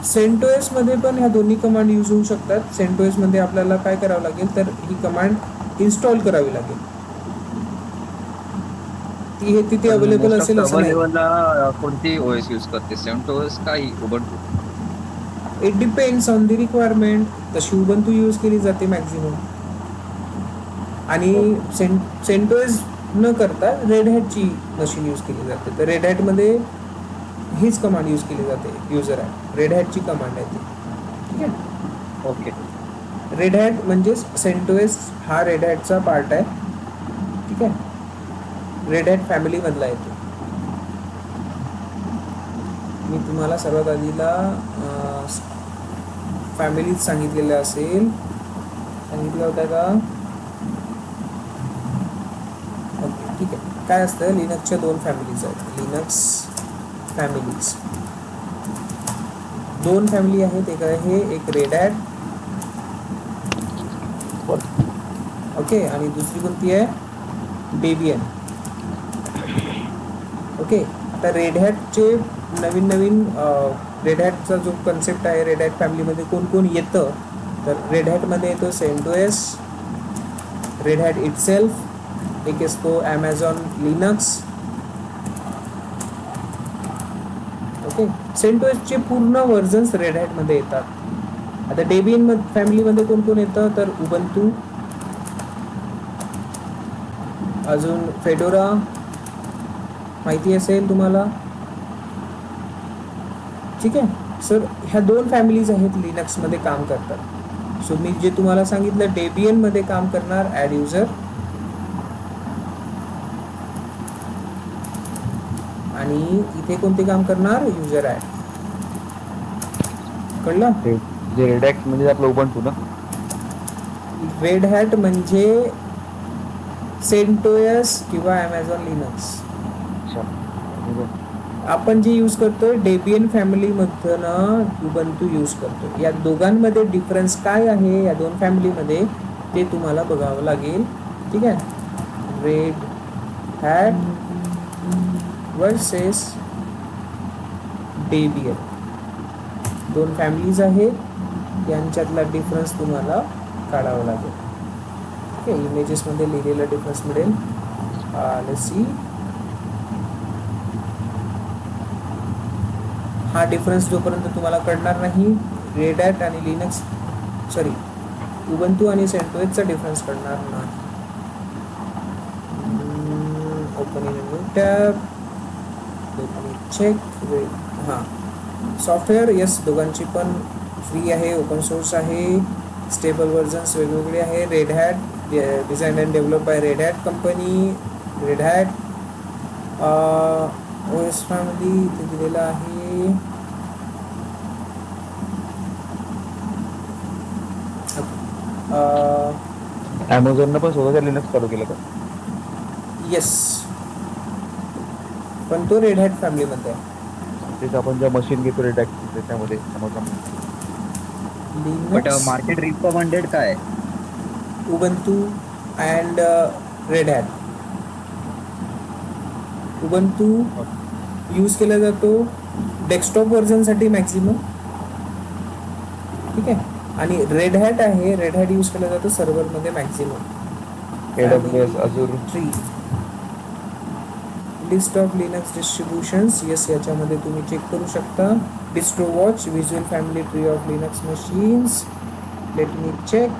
सेंटोएस मध्ये पण ह्या दोन्ही कमांड यूज होऊ शकतात. सेंटोएस मध्ये आपल्याला काय करावं लागेल तर ही कमांड इन्स्टॉल करावी लागेल. ती हे तिथे अवेलेबल असेल असं नाही. लेवलला कोणती ओएस यूज करते, सेंट ओएस का Ubuntu? It depends on the requirement. तशी उबंतू यूज केली जाते मॅक्झिमम. आणि सेंटोएस न करता रेड हॅटची मशीन यूज केली जाते. तर रेड हॅटमध्ये हीच कमांड यूज केली जाते. युजर आहे रेड हॅटची कमांड आहे ती. ठीक आहे. ओके. रेड हॅट म्हणजेच सेंटोएस हा रेड हॅटचा पार्ट आहे. ठीक आहे. रेड हॅट फॅमिलीमधला येतो. मी तुम्हाला सर्वात आधीला फॅमिलीज सांगितलेलं असेल. सांगितलं होतं का? ओके, ठीक आहे. काय असतं, लिनक्सच्या 2 फॅमिलीज आहेत. लिनक्स फॅमिलीज 2 फॅमिली आहेत. एक आहे एक रेड हॅट. ओके, आणि दुसरी कोणती आहे? डेबियन. ओके. आता रेड हॅटचे नवीन रेड हॅटचा जो कन्सेप्ट आहे, रेड हॅट फॅमिलीमध्ये कोण कोण येतं तर रेड हॅटमध्ये येतो सेंटोएस, रेड हॅट इटसेल्फ, एक असतो ॲमेझॉन लिनक्स. ओके. सेंटोएसचे पूर्ण व्हर्जन्स रेड हॅटमध्ये येतात. आता डेबियन फॅमिलीमध्ये कोण कोण येतं तर उबंतू, अजून फेडोरा माहिती असेल तुम्हाला. ठीक आहे सर. ह्या 2 फॅमिलीज आहेत लिनक्समध्ये काम करतात. सो मी जे तुम्हाला सांगितलं डेबियनमध्ये काम करणार ॲड युजर, आणि इथे कोणते काम करणार युजर ॲड. कळलं? जे रेड हॅट म्हणजे आपलं उबंटू ना. रेड हॅट म्हणजे सेंटोएस किंवा ॲमेझॉन लिनक्स. अच्छा. आपण जे यूज करतोय डेबियन फॅमिलीमधनं उबंतू यूज करतो. या दोघांमध्ये डिफरन्स काय आहे या 2 फॅमिलीमध्ये ते तुम्हाला बघावं लागेल. ठीक आहे. Red hat versus Debian 2 families आहेत. यांच्यातला डिफरन्स तुम्हाला काढावा लागेल. ठीक आहे. इमेजेसमध्ये लिहिलेला डिफरन्स मिळेल. Let's see. हा डिफरन्स जोपर्यंत तुम्हाला कळणार नाही, रेड हॅट आणि लिनक्स उबंतू आणि सेंटोएसचा डिफरन्स कळणार नाही. Open in new tab. Check. हां, सॉफ्टवेअर येस, दोघांची पण फ्री आहे, ओपन सोर्स आहे, स्टेबल व्हर्जन्स वेगवेगळे आहे. Red Hat design and develop by Red Hat company. Red Hat OS family इथे दिलेलं आहे. ॲमेझॉननं पण स्वतःच्या लिनक्स चालू केलं का? येस, पण तो रेड हॅट फॅमिलीमध्ये आहे. तेच आपण ज्या मशीन घेतो रेड हॅट त्याच्यामध्ये Amazon. But Linux market recommended काय? Ubuntu and Red Hat. Ubuntu use केला जातो डेस्कटॉप व्हर्जनसाठी मॅक्झिमम, ठीक आहे. आणि रेड हॅट आहे, रेड हॅट यूज केला जातो सर्व्हरमध्ये maximum. AWS, Azure. Tree list of Linux distributions, yes याच्यामध्ये तुम्ही चेक करू शकता. Distro watch, visual family tree of Linux machines. Let me check.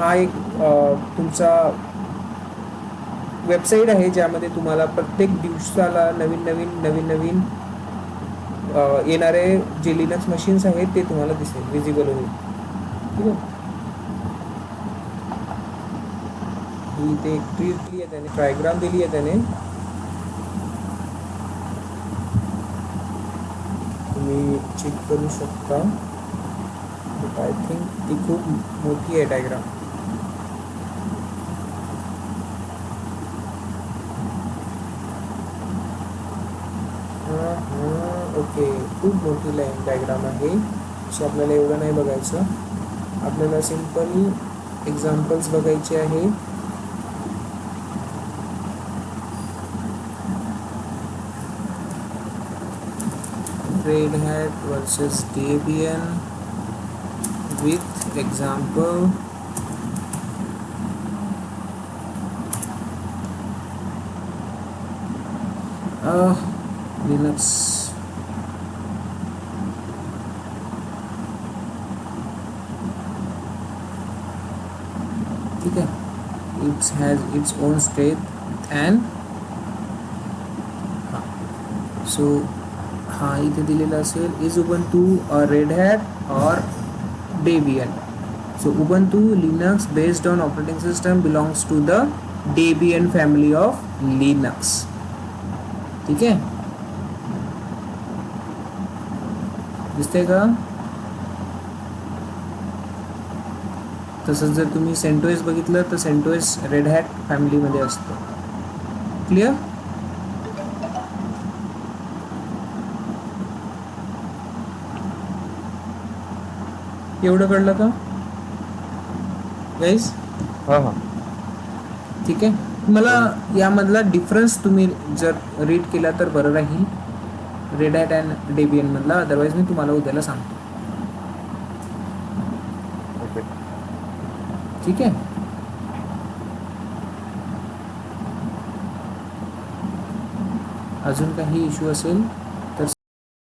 हा एक तुमचा वेबसाईट आहे ज्यामध्ये तुम्हाला प्रत्येक दिवसाला नवीन येणारे जे लिनक्स मशीन्स आहेत ते तुम्हाला दिसेल, विजिबल होईल, ठीक आहे. ही इथे एक ट्री दिली आहे त्याने, ट्रायग्राम दिली आहे त्याने, तुम्ही चेक करू शकता. आय थिंक ती खूप मोठी आहे डायग्राम. ओके, खूप मोठी डायग्राम आहे, अशी आपल्याला एवढं नाही बघायचं. आपल्याला सिम्पल एक्झाम्पल्स बघायचे आहे. Red hat versus Debian with example. Linux. ठीक है, it has its own strength and so हाँ इथे दिलेलं असेल is Ubuntu or Red Hat or Debian. So Ubuntu Linux based on operating system belongs to the Debian family of Linux. ठीक है, दिसतंय का? तसंच जर तुम्ही CentOS बघितलं तर CentOS Red Hat फॅमिलीमध्ये असतं. क्लिअर? एवढं कळलं का गाईज? हां हां. ठीक आहे. मला यामधला डिफरन्स तुम्ही जर रीड केला तर बरं राहील, रेड हॅट अँड डेबियन मधला. अदरवाईज मी तुम्हाला उद्याला सांगतो, ओके. ठीक आहे. अजून काही इश्यू असेल